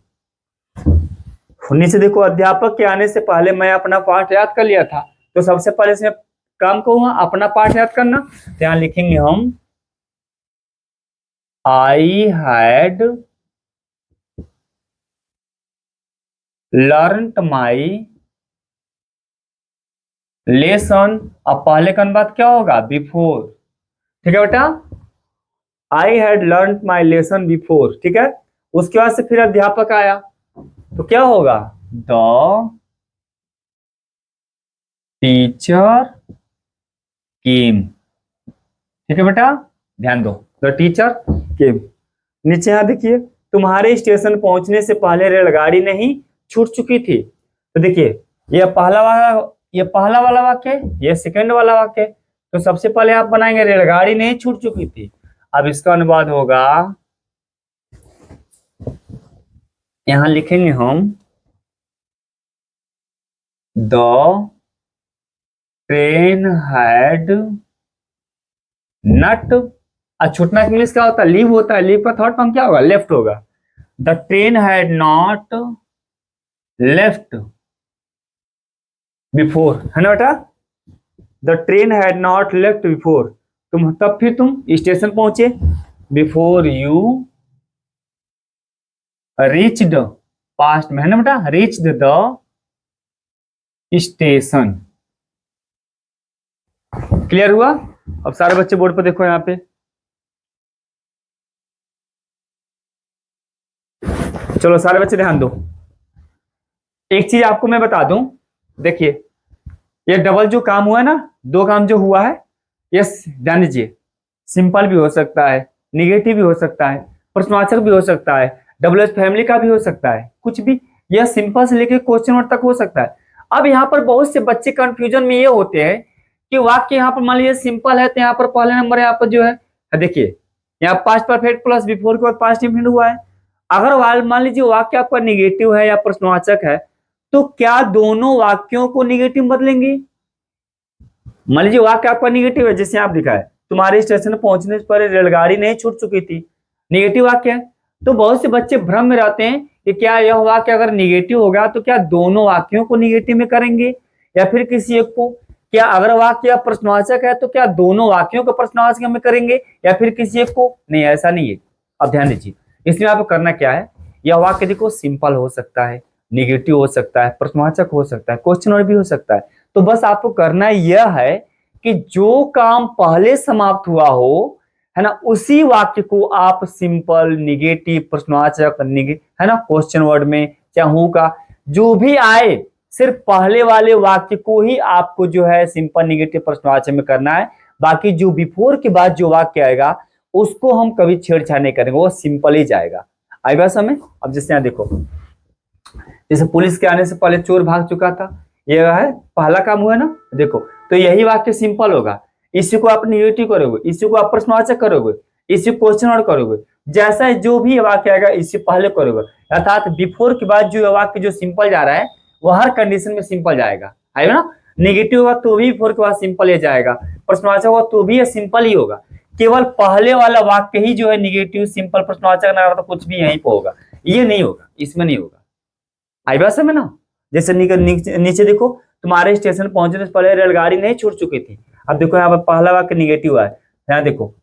नीचे देखो, अध्यापक के आने से पहले मैं अपना पाठ याद कर लिया था, तो सबसे पहले इसमें काम को हुआ अपना पाठ याद करना, तो यहां लिखेंगे हम I had learned my lesson. अब पहले का अनुवाद क्या होगा, बिफोर, ठीक है बेटा, I had learn my lesson before, ठीक है। उसके बाद से फिर अध्यापक आया, तो क्या होगा, द टीचर केम, ठीक है बेटा, ध्यान दो, द टीचर केम। नीचे यहां देखिए, तुम्हारे स्टेशन पहुंचने से पहले रेलगाड़ी नहीं छूट चुकी थी, तो देखिए ये पहला वाला ये पहला वाला वाक्य, ये सेकंड वाला वाक्य। तो सबसे पहले आप बनाएंगे रेलगाड़ी नहीं छूट चुकी थी। अब इसका अनुवाद होगा, यहां लिखेंगे हम द ट्रेन हैड नट। छूटना इंग्लिश क्या होता है? लीव होता है। लीव का थर्ड फॉर्म क्या होगा? लेफ्ट होगा। The train had not left before, है ना बेटा? The train had not left before. तब फिर तुम स्टेशन पहुंचे। बिफोर यू रीच्ड, पास्ट में है ना बेटा, रीच्ड द स्टेशन। क्लियर हुआ? अब सारे बच्चे बोर्ड पर देखो यहाँ पे। चलो सारे बच्चे ध्यान दो। एक चीज आपको मैं बता दूं, देखिए ये डबल जो काम हुआ है ना, दो काम जो हुआ है, यस ध्यान दीजिए। सिंपल भी हो सकता है, निगेटिव भी हो सकता है, प्रश्नवाचक भी हो सकता है, डबल एस फैमिली का भी हो सकता है, कुछ भी। यह सिंपल से लेकर क्वेश्चन वर्ड तक हो सकता है। अब यहाँ पर बहुत से बच्चे कंफ्यूजन में ये होते हैं कि वाक्य यहाँ पर मान लीजिए सिंपल है, तो यहाँ पर पहले नंबर यहाँ पर जो है, देखिए यहाँ पास्ट परफेक्ट प्लस बिफोर के बाद पास्ट इंफिनिट हुआ है। अगर मान लीजिए वाक्य आपका निगेटिव है या प्रश्नवाचक है, तो क्या दोनों वाक्यों को निगेटिव बदलेंगे? मान लीजिए वाक्य आपका निगेटिव है, जैसे आप दिखा है, तुम्हारे स्टेशन पहुंचने पर रेलगाड़ी नहीं छूट चुकी थी, निगेटिव वाक्य है। तो बहुत से बच्चे भ्रम में रहते हैं कि क्या यह वाक्य अगर निगेटिव होगा तो क्या दोनों वाक्यों को निगेटिव में करेंगे या फिर किसी एक को? क्या अगर वाक्य प्रश्नवाचक है तो क्या दोनों वाक्यों को प्रश्नवाचक में करेंगे या फिर किसी एक को? नहीं, ऐसा नहीं है। अब ध्यान दीजिए, इसमें आपको करना क्या है, यह वाक्य देखो सिंपल हो सकता है, निगेटिव हो सकता है, प्रश्नवाचक हो सकता है, क्वेश्चन वर्ड भी हो सकता है। तो बस आपको करना यह है कि जो काम पहले समाप्त हुआ हो, है ना, उसी वाक्य को आप सिंपल, निगेटिव, प्रश्नवाचक, है ना, क्वेश्चन वर्ड में चाहे हूं का जो भी आए, सिर्फ पहले वाले वाक्य को ही आपको जो है सिंपल, निगेटिव, प्रश्नवाचक में करना है। बाकी जो बिफोर के बाद जो वाक्य आएगा उसको हम कभी छेड़छाड़ नहीं करेंगे, वो सिंपल ही जाएगा। आएगा समय? अब जैसे यहाँ देखो, जैसे पुलिस के आने से पहले चोर भाग चुका था, यह है पहला काम हुआ ना, देखो तो यही वाक्य सिंपल होगा। इसी को आप निगेटिव करोगे, इसी को आप प्रश्नवाचक करोगे, इसी क्वेश्चन वर्ड करोगे, जैसा जो भी वाक्य आएगा इससे पहले करोगे। अर्थात बिफोर के बाद जो वाक्य जो सिंपल जा रहा है वो हर कंडीशन में सिंपल जाएगा, आएगा ना। निगेटिव होगा तो भी बिफोर के बाद सिंपल ही जाएगा, प्रश्नवाचक होगा तो भी सिंपल ही होगा। केवल पहले वाला वाक्य ही जो है निगेटिव, सिंपल, प्रश्नवाचक ना तो कुछ भी यहीं पर होगा, ये नहीं होगा, इसमें नहीं होगा। आई बात समझ ना? जैसे नीचे देखो, तुम्हारे स्टेशन पहुंचने से पहले रेलगाड़ी नहीं छूट चुकी थी। अब देखो यहाँ पर पहला वाक्य निगेटिव हुआ है, यहाँ देखो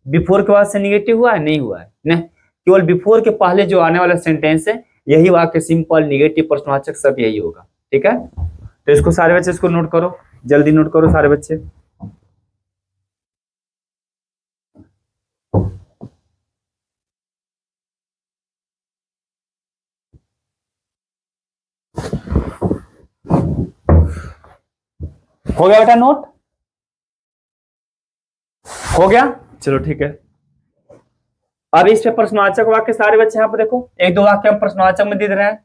बिफोर के बाद से निगेटिव हुआ है? नहीं हुआ है, नहीं, केवल बिफोर के पहले जो आने वाला सेंटेंस है यही वाक्य सिंपल, निगेटिव, प्रश्नवाचक सब यही होगा। ठीक है, तो इसको सारे बच्चे इसको नोट करो, जल्दी नोट करो सारे बच्चे। हो गया बेटा नोट? हो गया? चलो ठीक है। अब इस पे प्रश्नवाचक वाक्य सारे बच्चे यहाँ पे देखो, एक दो वाक्य हम प्रश्नवाचक में दे रहे हैं।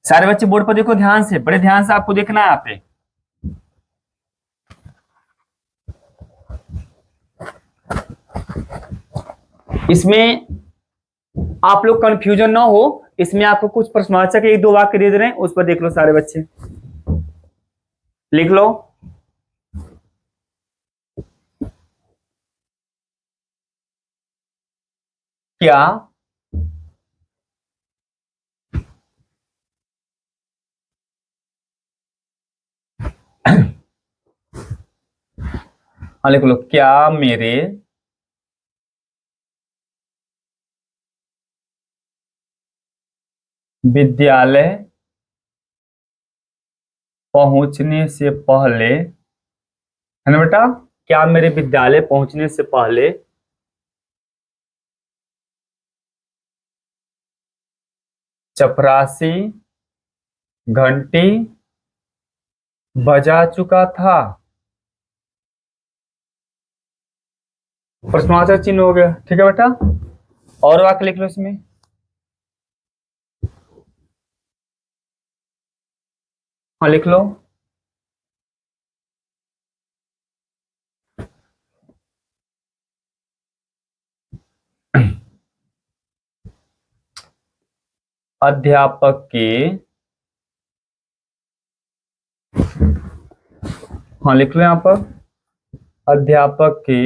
सारे बच्चे बोर्ड पर देखो ध्यान से, बड़े ध्यान से आपको देखना है यहाँ पे। इसमें आप लोग कंफ्यूजन ना हो, इसमें आपको कुछ प्रश्नवाचक एक दो वाक्य दे रहे हैं, उस पर देख लो सारे बच्चे, लिख लो। क्या हाँ लिख लो, क्या मेरे विद्यालय पहुंचने से पहले, है ना बेटा, क्या मेरे विद्यालय पहुंचने से पहले चपरासी घंटी बजा चुका था? प्रश्नवाचक चिन्ह हो गया, ठीक है बेटा। और वाक्य लिख लो इसमें। हाँ लिख लो। अध्यापक के, हाँ लिख लो यहाँ पर, अध्यापक के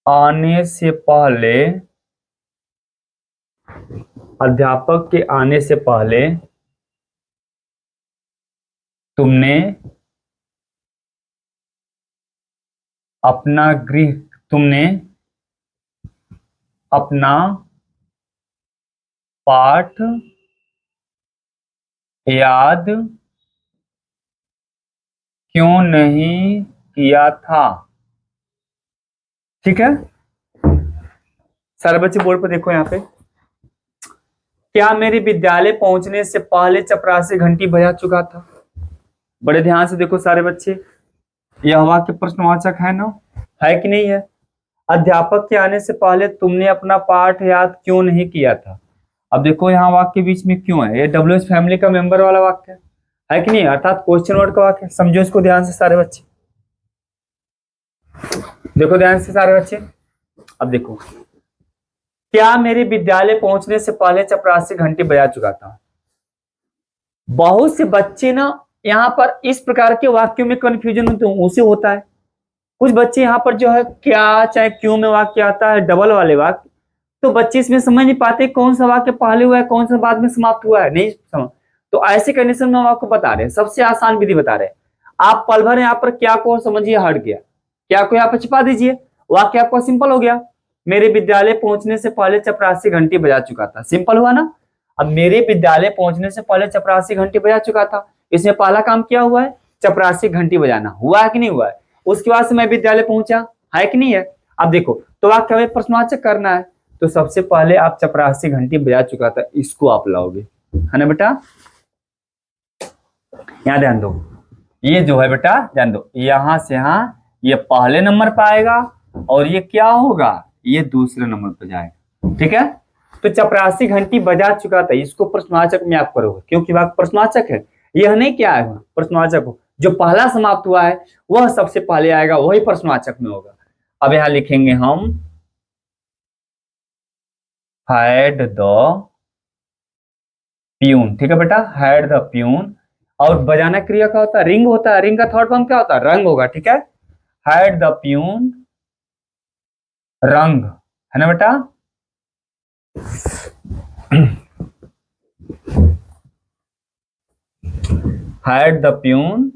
आने से पहले, अध्यापक के आने से पहले तुमने अपना गृह, तुमने अपना पाठ याद क्यों नहीं किया था। ठीक है, सारे बच्चे बोर्ड पर देखो यहाँ पे। क्या मेरे विद्यालय पहुंचने से पहले चपरासी घंटी बजा चुका था। बड़े ध्यान से देखो सारे बच्चे, यह वाक्य प्रश्नवाचक है ना, है कि नहीं है। अध्यापक के आने से पहले तुमने अपना पाठ याद क्यों नहीं किया था। अब देखो यहाँ वाक्य बीच में क्यों है, ये डब्ल्यूएच फैमिली का मेंबर वाला वाक्य है कि नहीं, अर्थात क्वेश्चन वर्ड का वाक्य। समझो इसको ध्यान से सारे बच्चे, देखो ध्यान से सारे बच्चे। अब देखो, क्या मेरे विद्यालय पहुंचने से पहले चपरासी घंटी बजा चुका था। बहुत से बच्चे ना यहाँ पर इस प्रकार के वाक्यों में कंफ्यूजन उसे होता है। कुछ बच्चे यहाँ पर जो है क्या चाहे क्यों में वाक्य आता है डबल वाले वाक्य, तो बच्चे इसमें समझ नहीं पाते कौन सा वाक्य पहले हुआ है कौन सा बाद में समाप्त हुआ है, नहीं समझ। तो ऐसे कंडीशन में हम आपको बता रहे हैं, सबसे आसान विधि बता रहे हैं। आप पल भर यहाँ पर क्या को समझिए हट गया, क्या को यहाँ पर छिपा दीजिए, वाक्य आपका सिंपल हो गया। मेरे विद्यालय पहुंचने से पहले चपरासी घंटी बजा चुका था, सिंपल हुआ ना। अब मेरे विद्यालय पहुंचने से पहले चपरासी घंटी बजा चुका था, इसमें पहला काम क्या हुआ है, चपरासी घंटी बजाना, हुआ है कि नहीं हुआ है। उसके बाद से मैं विद्यालय पहुंचा, है कि नहीं है। अब देखो तो वाक्य हमें प्रश्नवाचक करना है, तो सबसे पहले आप चपरासी घंटी बजा चुका था, इसको आप लाओगे, है ना बेटा। यहां ध्यान दो, ये जो है बेटा ध्यान दो, यहां से यहां ये पहले नंबर पर आएगा और ये क्या होगा, ये दूसरे नंबर पर जाएगा। ठीक है, तो चपरासी घंटी बजा चुका था, इसको प्रश्नवाचक में आप करोगे, क्योंकि वाक्य प्रश्नवाचक है। यह नहीं क्या है प्रश्नवाचक हो, जो पहला समाप्त हुआ है वह सबसे पहले आएगा, वही प्रश्नवाचक में होगा। अब यहां लिखेंगे हम हैड द प्यून। ठीक है बेटा, हैड द प्यून। और बजाना क्रिया का होता है रिंग, होता है रिंग का थर्ड फॉर्म क्या होता है, रंग होगा। ठीक है, हैड द प्यून रंग, है ना बेटा। Had the peon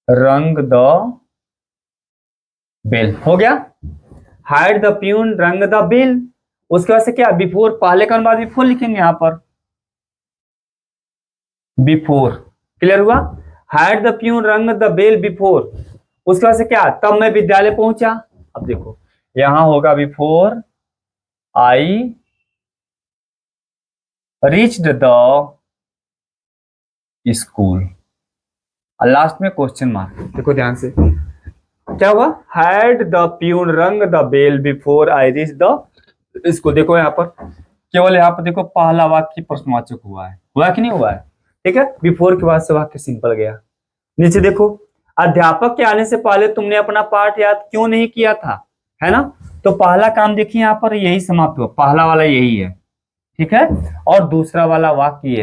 rang the bell, हो गया। Had the peon rang the bell, उसके बाद से क्या बिफोर, पहले का बाद बिफोर लिखेंगे यहां पर, बिफोर, क्लियर हुआ। Had the peon rang the bell before, उसके बाद से क्या, तब मैं विद्यालय पहुंचा। अब देखो यहां होगा before I reached the school, और लास्ट में क्वेश्चन मार्क। देखो ध्यान से क्या हुआ, had the peon rang the bell before I reach the school. देखो यहाँ पर केवल यहाँ पर देखो पहला वाक्य प्रश्नवाचक हुआ है, हुआ कि नहीं हुआ है। ठीक है, बिफोर के बाद से वाक्य सिंपल गया। नीचे देखो, अध्यापक के आने से पहले तुमने अपना पाठ याद क्यों नहीं किया था, है ना। तो पहला काम देखिए यहाँ पर यही समाप्त हुआ, पहला वाला यही है। ठीक है, और दूसरा वाला वाक्य ये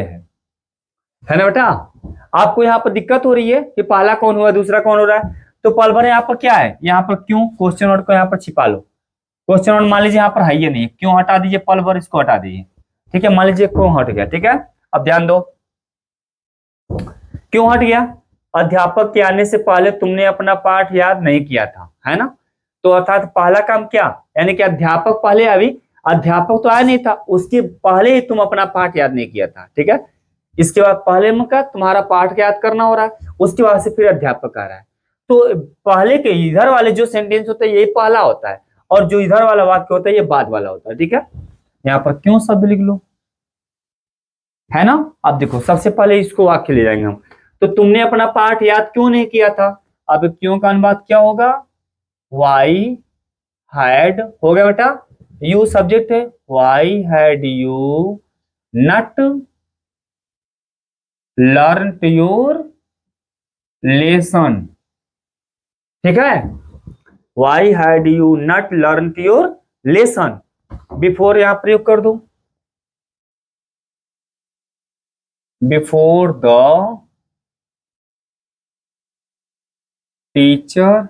है ना बेटा। आपको यहाँ पर दिक्कत हो रही है कि पहला कौन हुआ दूसरा कौन हो रहा है, तो पल भर यहाँ पर क्या है, यहाँ पर क्यों क्वेश्चन वर्ड को यहाँ पर छिपा लो। क्वेश्चन वर्ड मान लीजिए यहाँ पर है ये नहीं, क्यों हटा दीजिए, पल भर इसको हटा दीजिए। ठीक है, मान लीजिए क्यों हट गया। ठीक है, अब ध्यान दो क्यों हट गया, अध्यापक के आने से पहले तुमने अपना पाठ याद नहीं किया था, है ना। तो अर्थात पहला काम क्या, यानी कि अध्यापक पहले, अभी अध्यापक तो आया नहीं था, उसके पहले ही तुम अपना पाठ याद नहीं किया था। ठीक है, इसके बाद पहले में का तुम्हारा पाठ याद करना हो रहा है, उसके बाद से फिर अध्यापक आ रहा है। तो पहले के इधर वाले जो सेंटेंस होता है ये पहला होता है, और जो इधर वाला वाक्य होता है ये बाद वाला होता है। ठीक है, यहाँ पर क्यों शब्द लिख लो, है ना। अब देखो सबसे पहले इसको वाक्य ले जाएंगे हम, तो तुमने अपना पाठ याद क्यों नहीं किया था। अब क्यों का अनुवाद क्या होगा, वाई हैड, हो गया बेटा। यू सब्जेक्ट है, why had you not learn your lesson. ठीक है, why had you not learn your lesson before, यहां प्रयोग कर दो, बिफोर द टीचर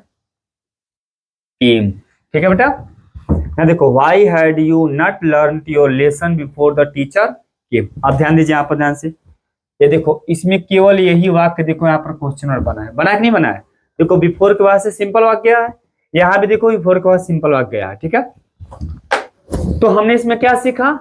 केम। ठीक है बेटा, यहाँ देखो, why had you not learn your lesson before the teacher came. अब ध्यान दीजिए यहाँ पर ध्यान से, ये देखो इसमें केवल यही वाक्य, देखो यहाँ पर क्वेश्चन मार्क बना है, बना है कि नहीं बना है? देखो बिफोर के बाद से सिंपल वाक्य है, यहाँ भी देखो बिफोर के बाद सिंपल वाक्य है। ठीक है, तो हमने इसमें क्या सीखा?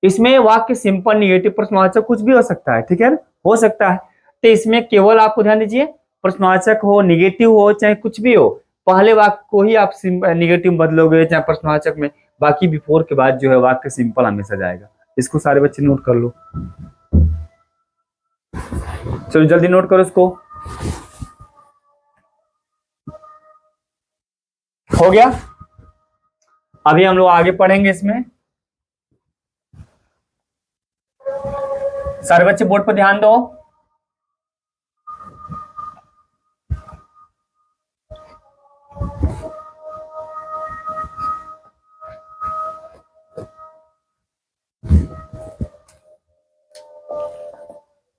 इसमें वाक्य सिंपल, निगेटिव, प्रश्नवाचक कुछ भी हो सकता है। ठीक है, हो सकता है। तो इसमें केवल आपको ध्यान दीजिए, प्रश्नवाचक हो, निगेटिव हो, चाहे कुछ भी हो, पहले वाक्य को ही आप निगेटिव बदलोगे, चाहे प्रश्नवाचक में, बाकी बिफोर के बाद जो है वाक्य सिंपल हमेशा जाएगा। इसको सारे बच्चे नोट कर लो, चलो जल्दी नोट करो इसको। हो गया? अभी हम लोग आगे पढ़ेंगे इसमें। सारे बच्चे बोर्ड पर ध्यान दो।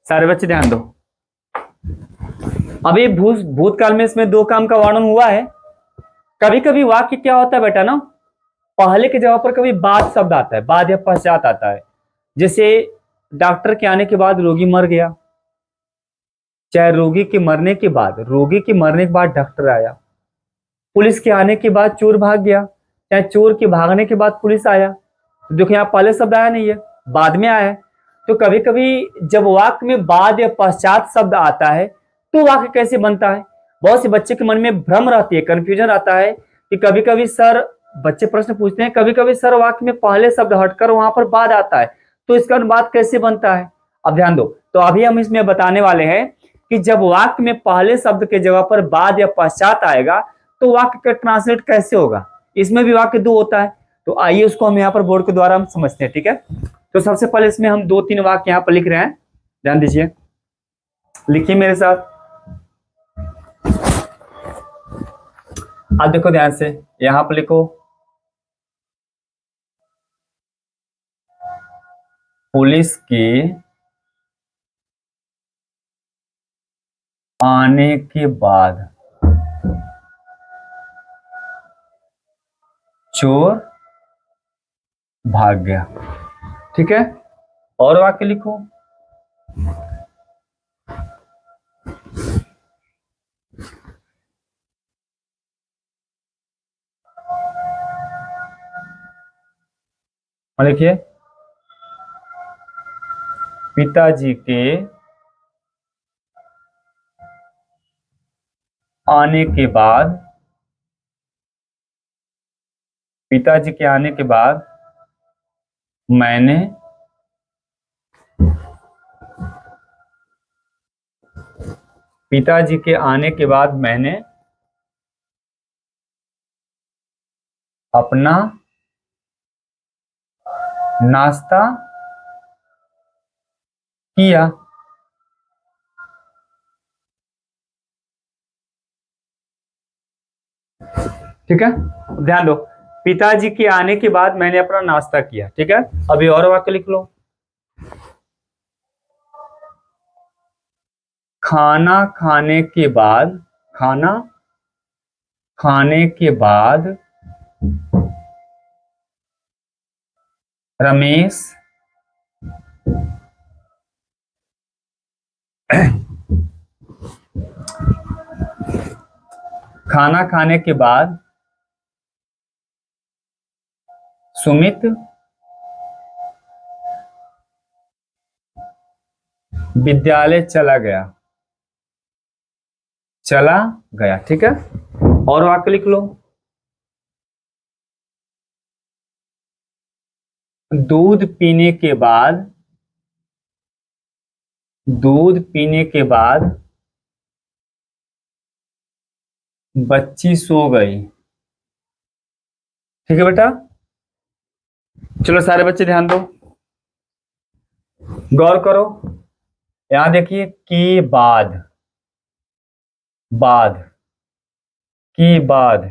सारे बच्चे ध्यान दो। अभी भूतकाल में इसमें दो काम का वर्णन हुआ है। कभी कभी वाक्य क्या होता है बेटा ना, पहले की जगह पर कभी बाद शब्द आता है, बाद या पश्चात आता है। जैसे डॉक्टर के आने के बाद रोगी मर गया, चाहे रोगी के मरने के बाद, रोगी के मरने के बाद डॉक्टर आया। पुलिस के आने के बाद चोर भाग गया, चाहे चोर के भागने के बाद पुलिस आया। तो देखो यहाँ पहले शब्द आया नहीं है, बाद में आया है। तो कभी कभी जब वाक्य में बाद या पश्चात शब्द आता है तो वाक्य कैसे बनता है? बहुत से बच्चे के मन में भ्रम रहती है, कंफ्यूजन आता है कि कभी कभी सर, बच्चे प्रश्न पूछते हैं, कभी कभी सर वाक्य में पहले शब्द हटकर वहां पर बाद आता है, तो इसका अनुवाद कैसे बनता है? अब ध्यान दो, तो अभी हम इसमें बताने वाले हैं कि जब वाक्य में पहले शब्द के जगह पर बाद या पश्चात आएगा तो वाक्य का ट्रांसलेट कैसे होगा। इसमें भी वाक्य दो होता है, तो आइए उसको हम यहाँ पर बोर्ड के द्वारा हम समझते हैं। ठीक है, तो सबसे पहले इसमें हम दो तीन वाक्य यहाँ पर लिख रहे हैं, ध्यान दीजिए, लिखिए मेरे साथ। अब देखो ध्यान से, यहां पर लिखो, पुलिस के आने के बाद चोर भाग गया। ठीक है, और वाक्य लिखो, लिखिए, पिताजी के आने के बाद, पिताजी के आने के बाद मैंने पिताजी के आने के बाद मैंने अपना नाश्ता किया। ठीक है, ध्यान दो, पिताजी के आने के बाद मैंने अपना नाश्ता किया। ठीक है, अभी और वाक्य लिख लो, खाना खाने के बाद, खाना खाने के बाद रमेश खाना खाने के बाद सुमित विद्यालय चला गया, चला गया। ठीक है, और वाक्य लिख लो, दूध पीने के बाद, दूध पीने के बाद बच्ची सो गई। ठीक है बेटा, चलो सारे बच्चे ध्यान दो। गौर करो, यहां देखिए के बाद, बाद, के बाद,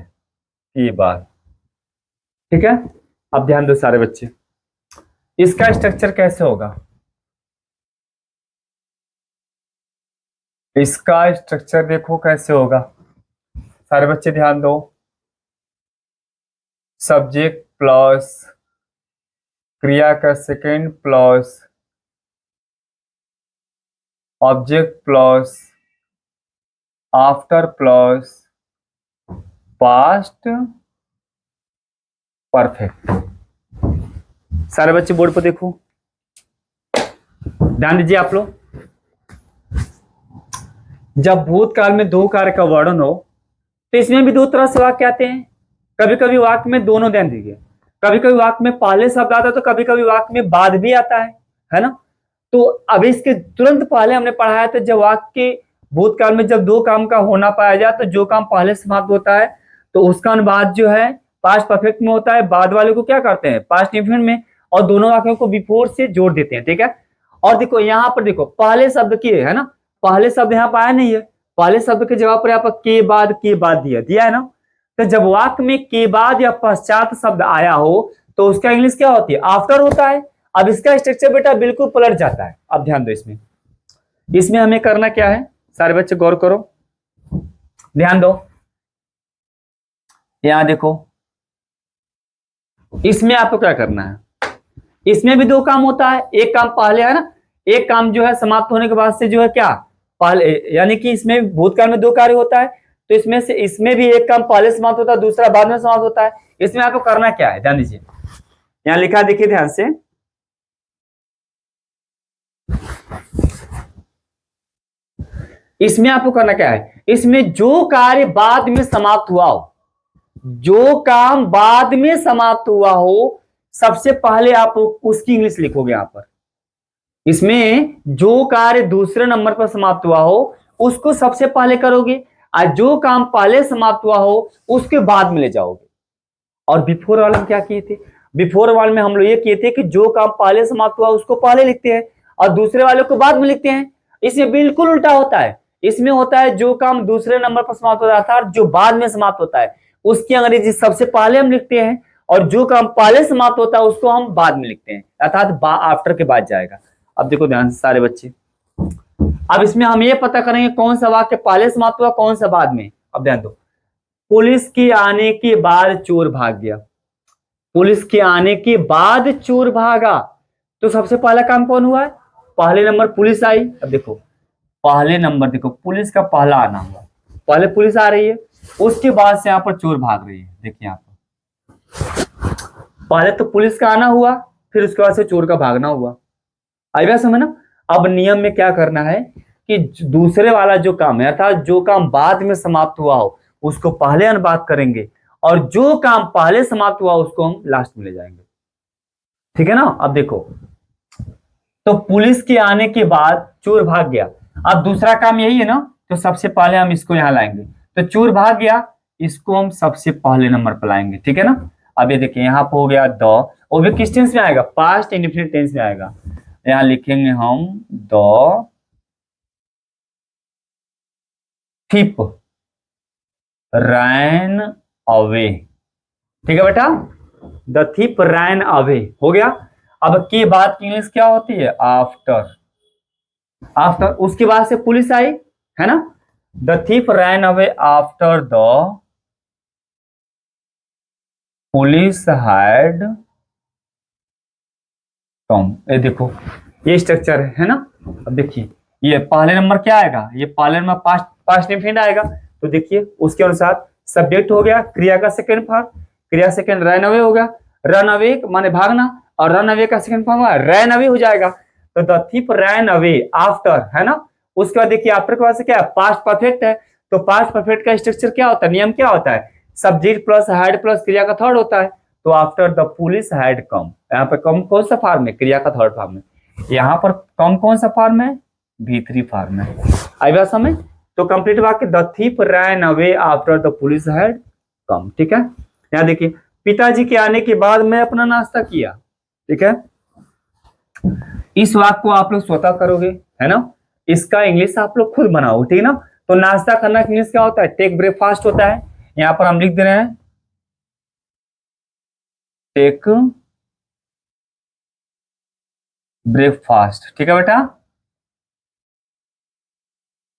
के बाद। ठीक है, अब ध्यान दो सारे बच्चे, इसका स्ट्रक्चर कैसे होगा, इसका स्ट्रक्चर देखो कैसे होगा। सारे बच्चे ध्यान दो, सब्जेक्ट प्लस क्रिया का second plus object plus after plus past perfect. सारे बच्चे बोर्ड पर देखो, ध्यान दीजिए आप लोग। जब भूतकाल में दो कार्य का वर्णन हो तो इसमें भी दो तरह से वाक्य आते हैं। कभी कभी वाक्य में दोनों, ध्यान दीजिए, कभी कभी वाक्य में पहले शब्द आता है तो कभी कभी वाक्य में बाद भी आता है ना। तो अभी इसके तुरंत पहले हमने पढ़ाया था, जब वाक्य के भूतकाल में जब दो काम का होना पाया जाए तो जो काम पहले समाप्त होता है तो उसका अनुवाद जो है पास्ट परफेक्ट में होता है, बाद वाले को क्या करते हैं पास्ट इंफिनिट में, और दोनों वाक्यों को बिफोर से जोड़ देते हैं। ठीक है, और देखो यहाँ पर देखो पहले शब्द की है ना, पहले शब्द यहाँ पर आया नहीं है, पहले शब्द के जवाब पर यहाँ पर के बाद दिया है ना। तो जब वाक्य में के बाद या पश्चात शब्द आया हो तो उसका इंग्लिश क्या होती है, आफ्टर होता है। अब इसका स्ट्रक्चर बेटा बिल्कुल पलट जाता है। अब ध्यान दो, इसमें हमें करना क्या है, सारे बच्चे गौर करो, ध्यान दो। यहां देखो, इसमें आपको क्या करना है, इसमें भी दो काम होता है, एक काम पहले है ना, एक काम जो है समाप्त होने के बाद से जो है क्या पहले, यानी कि इसमें भूतकाल में दो कार्य होता है तो इसमें से इसमें भी एक काम पहले समाप्त होता है, दूसरा बाद में समाप्त होता है। इसमें आपको करना क्या है, ध्यान दीजिए, यहां लिखा देखिए ध्यान से, इसमें आपको करना क्या है, इसमें जो कार्य बाद में समाप्त हुआ हो, जो काम बाद में समाप्त हुआ हो, सबसे पहले आप उसकी इंग्लिश लिखोगे। यहां पर इसमें जो कार्य दूसरे नंबर पर समाप्त हुआ हो उसको सबसे पहले करोगे, और जो काम पहले समाप्त हुआ हो उसके बाद में ले जाओगे। और बिफोर वाले में क्या किए थे, बिफोर वाले में हम लोग ये किए थे कि जो काम पहले समाप्त हुआ उसको पहले लिखते हैं और दूसरे वाले को बाद में लिखते हैं। इसमें बिल्कुल उल्टा होता है, इसमें होता है जो काम दूसरे नंबर पर समाप्त होता था जो बाद में समाप्त होता है उसकी अंग्रेजी सबसे पहले हम लिखते हैं, और जो काम पहले समाप्त होता है उसको हम बाद में लिखते हैं, अर्थात आफ्टर के बाद जाएगा। अब देखो ध्यान से सारे बच्चे, अब इसमें हम ये पता करेंगे कौन सा वाक्य पहले समाप्त हुआ कौन सा बाद में। अब ध्यान दो, पुलिस के आने के बाद चोर भाग गया, पुलिस के आने के बाद चोर भागा, तो सबसे पहला काम कौन हुआ है, पहले नंबर पुलिस आई। अब देखो पहले नंबर, देखो पुलिस का पहला आना हुआ, पहले पुलिस आ रही है, उसके बाद से यहाँ पर चोर भाग रही है। देखिए यहाँ पर पहले तो पुलिस का आना हुआ, फिर उसके बाद से चोर का भागना हुआ। आई समझ ना। अब नियम में क्या करना है कि दूसरे वाला जो काम है अर्थात जो काम बाद में समाप्त हुआ हो उसको पहले अनुवाद करेंगे, और जो काम पहले समाप्त हुआ उसको हम लास्ट में ले जाएंगे। ठीक है ना। अब देखो, तो पुलिस के आने के बाद चोर भाग गया, अब दूसरा काम यही है ना, तो सबसे पहले हम इसको यहां लाएंगे, तो चोर भाग गया इसको हम सबसे पहले नंबर पर लाएंगे। ठीक है ना। अब ये देखिए यहाँ पर हो गया द, वो भी किस टेंस में आएगा, पास्ट इंडेफिनिट टेंस में आएगा। यहां लिखेंगे हम द थिप रैन अवे। ठीक है बेटा, द थिप रैन अवे हो गया। अब के बाद की इंग्लिश क्या होती है, आफ्टर, आफ्टर, उसके बाद से पुलिस आई है ना, the thief ran away after the police had come. ये देखो ये स्ट्रक्चर है ना। अब देखिए ये पहले नंबर क्या आएगा, ये पहले नंबर पास्ट इंडेफिनिट आएगा, तो देखिए उसके अनुसार सब्जेक्ट हो गया, क्रिया का सेकंड फॉर्म, क्रिया सेकंड रन अवे हो गया, रन अवे माने भागना, और रन अवे का सेकंड फॉर्म रैन अवे हो जाएगा, तो the thief ran away after है ना। उसके बाद देखिए आफ्टर के बाद से क्या है, पास्ट परफेक्ट है, तो पास्ट परफेक्ट का स्ट्रक्चर क्या होता है, नियम क्या होता है, सब्जेक्ट प्लस हैड प्लस क्रिया का थर्ड होता है, तो आफ्टर द पुलिस हैड कम, यहाँ पर कम कौन सा फॉर्म है, क्रिया का थर्ड फॉर्म है, यहाँ पर कम कौन सा फॉर्म है, V3 फॉर्म है। आई बात समझ। तो कंप्लीट वाक्य the thief ran away after the police had come. ठीक है। यहाँ देखिए पिताजी के आने के बाद मैं अपना नाश्ता किया। ठीक है, इस वाक्य को आप लोग स्वतः करोगे, है ना। इसका इंग्लिश आप लोग खुद बनाओ, ठीक है ना। तो नाश्ता करना का इंग्लिश क्या होता है? टेक ब्रेकफास्ट होता है। यहां पर हम लिख दे रहे हैं टेक ब्रेकफास्ट, ठीक है बेटा।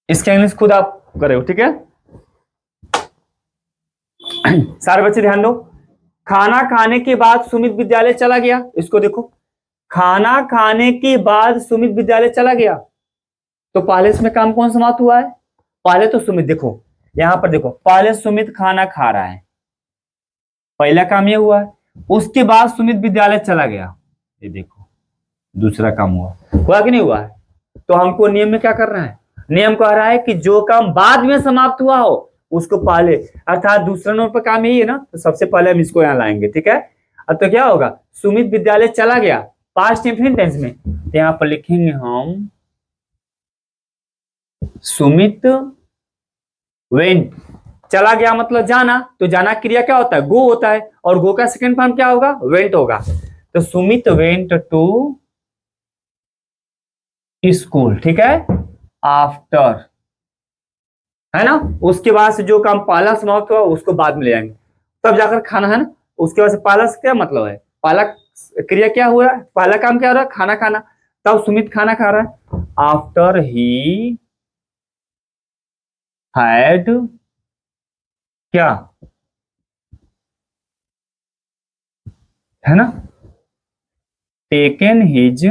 इसका इंग्लिश खुद आप करो, ठीक है। सारे बच्चे ध्यान दो। खाना खाने के बाद सुमित विद्यालय चला गया। इसको देखो, खाना खाने के बाद सुमित विद्यालय चला गया। तो पहले इसमें काम कौन समाप्त हुआ है? पहले तो सुमित, देखो यहां पर देखो, पहले सुमित खाना खा रहा है, पहला काम ये हुआ है। उसके बाद सुमित विद्यालय चला गया, ये देखो दूसरा काम हुआ कि नहीं हुआ है? तो हमको नियम में क्या करना है? नियम कह रहा है कि जो काम बाद में समाप्त हुआ हो उसको पहले, अर्थात दूसरा नंबर पर काम यही है ना, तो सबसे पहले हम इसको यहां लाएंगे, ठीक है। अब तो क्या होगा? सुमित विद्यालय चला गया, पास्ट इंफिनिट टेंस में, तो यहां पर लिखेंगे हम सुमित वेंट। चला गया मतलब जाना, तो जाना क्रिया क्या होता है? गो होता है, और गो का सेकंड फॉर्म क्या होगा? वेंट होगा। तो सुमित वेंट टू स्कूल, ठीक है, आफ्टर, है ना। उसके बाद से जो काम पहला समाप्त हुआ उसको बाद में ले जाएंगे, तब जाकर खाना, है ना। उसके बाद से पहला से क्या मतलब है? पहला क्रिया क्या हो रहा है? पहला काम क्या हो रहा है? खाना खाना। तब सुमित खाना खा रहा है। आफ्टर ही हैड क्या, है ना, टेकन हिज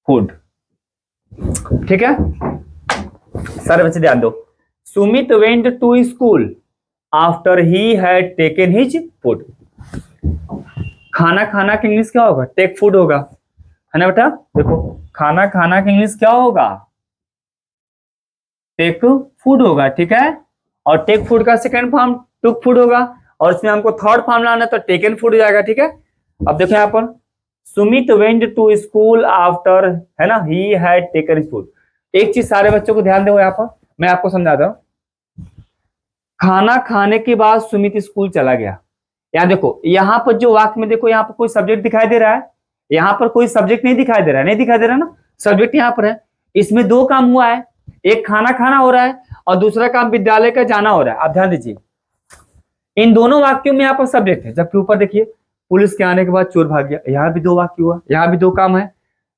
फूड, ठीक है। सारे बच्चे ध्यान दो। Sumit went to school after he had taken his food. खाना खाना का इंग्लिश क्या होगा? टेक फूड होगा, है ना बेटा। देखो खाना खाना का इंग्लिश क्या होगा? टेक फूड होगा, ठीक है। और टेक फूड का सेकंड फॉर्म टुक फूड होगा, और इसमें हमको थर्ड फॉर्म लाना है तो टेकन फूड हो जाएगा, ठीक है। अब देखो यहाँ पर Sumit went to school after, है ना, ही हैड टेकन फूड। एक चीज सारे बच्चों को ध्यान दो, यहाँ पर मैं आपको समझाता हूं। खाना खाने के बाद सुमित स्कूल चला गया। यहाँ देखो, यहाँ पर जो वाक्य में देखो, यहाँ पर कोई सब्जेक्ट दिखाई दे रहा है? यहाँ पर कोई सब्जेक्ट नहीं दिखाई दे रहा है, नहीं दिखाई दे रहा ना, सब्जेक्ट यहाँ पर है। इसमें दो काम हुआ है, एक खाना खाना हो रहा है और दूसरा काम विद्यालय का जाना हो रहा है। आप ध्यान दीजिए, इन दोनों वाक्यों में यहाँ पर सब्जेक्ट है। जबकि ऊपर देखिए, पुलिस के आने के बाद चोर भाग गया, यहाँ भी दो वाक्य हुआ, यहाँ भी दो काम है।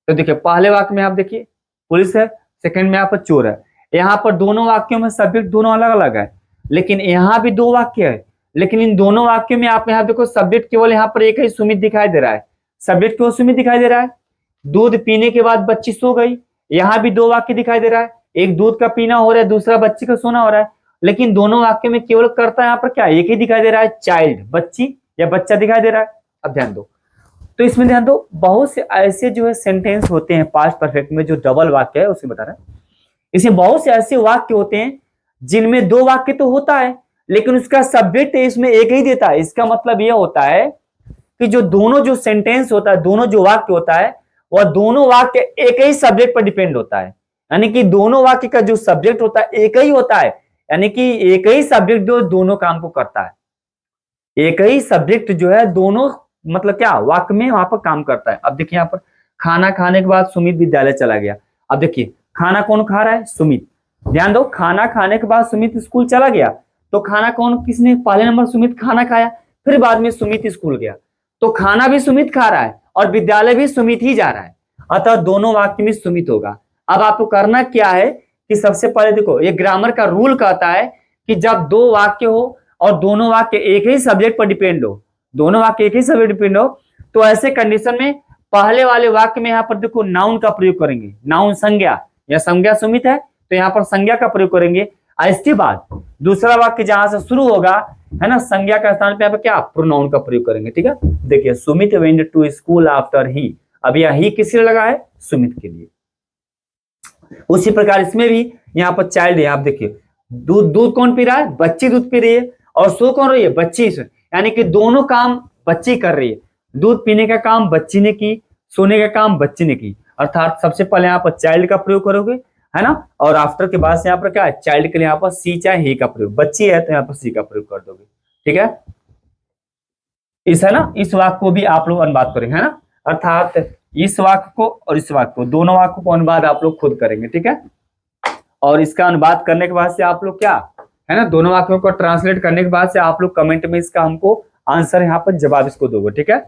तो देखिए पहले वाक्य में आप देखिए पुलिस है, सेकंड में यहाँ पर चोर है। यहाँ पर दोनों वाक्यों में सब्जेक्ट दोनों अलग अलग है, लेकिन यहाँ भी दो वाक्य है। लेकिन इन दोनों वाक्यों में आप यहाँ देखो, सब्जेक्ट केवल यहाँ पर एक ही सुमित दिखाई दे रहा है। सब्जेक्ट केवल सुमित दिखाई दे रहा है। दूध पीने के बाद बच्ची सो गई, यहाँ भी दो वाक्य दिखाई दे रहा है, एक दूध का पीना हो रहा है, दूसरा बच्ची का सोना हो रहा है। लेकिन दोनों वाक्य में केवल कर्ता यहाँ पर क्या, एक ही दिखाई दे रहा है, चाइल्ड, बच्ची या बच्चा दिखाई दे रहा है। अब ध्यान दो, तो इसमें ध्यान दो, बहुत से ऐसे जो है सेंटेंस होते हैं पास्ट परफेक्ट में जो डबल वाक्य है उसे बता रहा है। इसमें बहुत से ऐसे वाक्य होते हैं जिनमें दो वाक्य तो होता है, लेकिन उसका सब्जेक्ट इसमें एक ही देता है। इसका मतलब यह होता है कि जो दोनों जो सेंटेंस होता है, दोनों जो वाक्य होता है, वह दोनों वाक्य एक ही सब्जेक्ट पर डिपेंड होता है। यानी कि दोनों वाक्य का जो सब्जेक्ट होता है एक ही होता है, यानी कि एक ही सब्जेक्ट जो दोनों काम को करता है। एक ही सब्जेक्ट जो है दोनों, मतलब क्या, वाक्य में वहां पर काम करता है। अब देखिए यहाँ पर खाना खाने के बाद सुमित विद्यालय चला गया। अब देखिए खाना कौन खा रहा है? सुमित। ध्यान दो, खाना खाने के बाद सुमित स्कूल चला गया, तो खाना कौन, किसने? पहले नंबर सुमित खाना खाया, फिर बाद में सुमित स्कूल गया, तो खाना भी सुमित खा रहा है और विद्यालय भी सुमित ही जा रहा है, अतः दोनों वाक्य में सुमित होगा। अब आपको करना क्या है कि सबसे पहले देखो, ये ग्रामर का रूल कहता है कि जब दो वाक्य हो और दोनों वाक्य एक ही सब्जेक्ट पर डिपेंड हो, दोनों वाक्य एक ही सब्जेक्ट डिपेंड हो, तो ऐसे कंडीशन में पहले वाले वाक्य में यहाँ पर देखो नाउन का प्रयोग करेंगे, नाउन संज्ञा, या संज्ञा सुमित है तो यहाँ पर संज्ञा का प्रयोग करेंगे। इसके बाद दूसरा वाक्य जहां से शुरू होगा, है ना, संज्ञा का स्थान पे यहाँ पर क्या, प्रोनाउन का प्रयोग करेंगे, ठीक है। देखिए Sumit went to school after he, अब यह ही किस लिए लगा है? सुमित के लिए। उसी प्रकार इसमें भी यहाँ पर चाइल्ड है, आप देखिए दूध, दूध कौन पी रहा है? बच्ची दूध पी रही है, और सो कौन रही है? बच्ची। यानी कि दोनों काम बच्ची कर रही है, दूध पीने का काम बच्ची ने की, सोने का काम बच्ची ने की, अर्थात सबसे पहले यहाँ पर चाइल्ड का प्रयोग करोगे, है ना, और आफ्टर के बाद से यहाँ पर क्या है? चाइल्ड के लिए यहाँ पर सी चाहे ही का प्रयोग, बच्ची है तो यहाँ पर सी का प्रयोग कर दोगे, ठीक है। इस, है ना, इस वाक्य को भी आप लोग अनुवाद करेंगे, है ना, अर्थात इस वाक्य को और इस वाक्य को, दोनों वाक्य को अनुवाद आप लोग खुद करेंगे, ठीक है। और इसका अनुवाद करने के बाद से आप लोग क्या है ना, दोनों वाक्यों को ट्रांसलेट करने के बाद से आप लोग कमेंट में इसका हमको आंसर यहाँ पर जवाब इसको दोगे, ठीक है।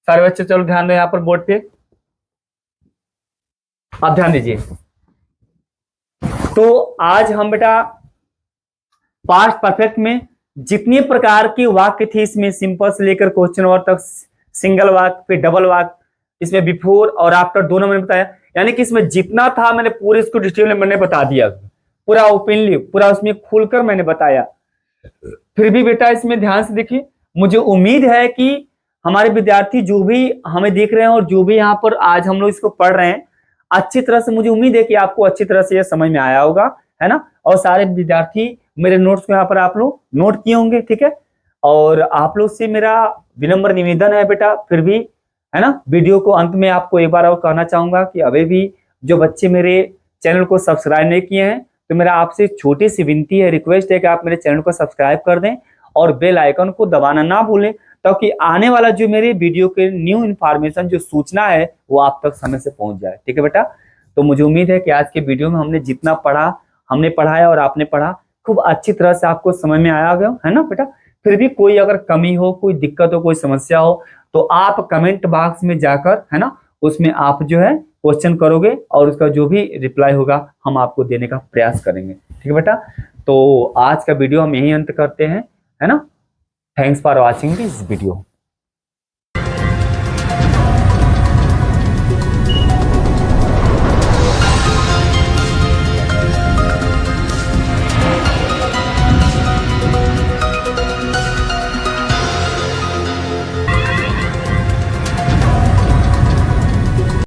सारे बच्चे चलो ध्यान दो यहाँ पर बोर्ड पे, आप ध्यान दीजिए। तो आज हम बेटा पास्ट परफेक्ट में जितनी प्रकार की वाक्य थी, इसमें सिंपल से लेकर क्वेश्चन वर्ड तक, सिंगल वाक्य फिर डबल वाक्य, इसमें बिफोर और आफ्टर दोनों मैंने बताया, यानी कि इसमें जितना था मैंने पूरे इसको डिटेल में मैंने बता दिया, पूरा ओपनली पूरा उसमें खुलकर मैंने बताया। फिर भी बेटा इसमें ध्यान से देखिए, मुझे उम्मीद है कि हमारे विद्यार्थी जो भी हमें देख रहे हैं और जो भी यहाँ पर आज हम लोग इसको पढ़ रहे हैं, अच्छी तरह से मुझे उम्मीद है कि आपको अच्छी तरह से यह समझ में आया होगा, है ना। और सारे विद्यार्थी मेरे नोट्स को यहाँ पर आप लोग नोट किए होंगे, ठीक है। और आप लोग से मेरा विनम्र निवेदन है बेटा, फिर भी है ना, वीडियो को अंत में आपको एक बार और कहना चाहूंगा कि अभी भी जो बच्चे मेरे चैनल को सब्सक्राइब नहीं किए हैं, तो मेरा आपसे छोटी सी विनती है, रिक्वेस्ट है कि आप मेरे चैनल को सब्सक्राइब कर दें और बेल आइकन को दबाना ना भूलें, ताकि आने वाला जो मेरे वीडियो के न्यू इन्फॉर्मेशन जो सूचना है वो आप तक समय से पहुंच जाए, ठीक है बेटा। तो मुझे उम्मीद है कि आज के वीडियो में हमने जितना पढ़ा, हमने पढ़ाया और आपने पढ़ा, खूब अच्छी तरह से आपको समझ में आया गया, है ना बेटा। फिर भी कोई अगर कमी हो, कोई दिक्कत हो, कोई समस्या हो, तो आप कमेंट बॉक्स में जाकर, है ना, उसमें आप जो है क्वेश्चन करोगे और उसका जो भी रिप्लाई होगा हम आपको देने का प्रयास करेंगे, ठीक है बेटा। तो आज का वीडियो हम यही अंत करते हैं, है ना। Thanks for watching this video.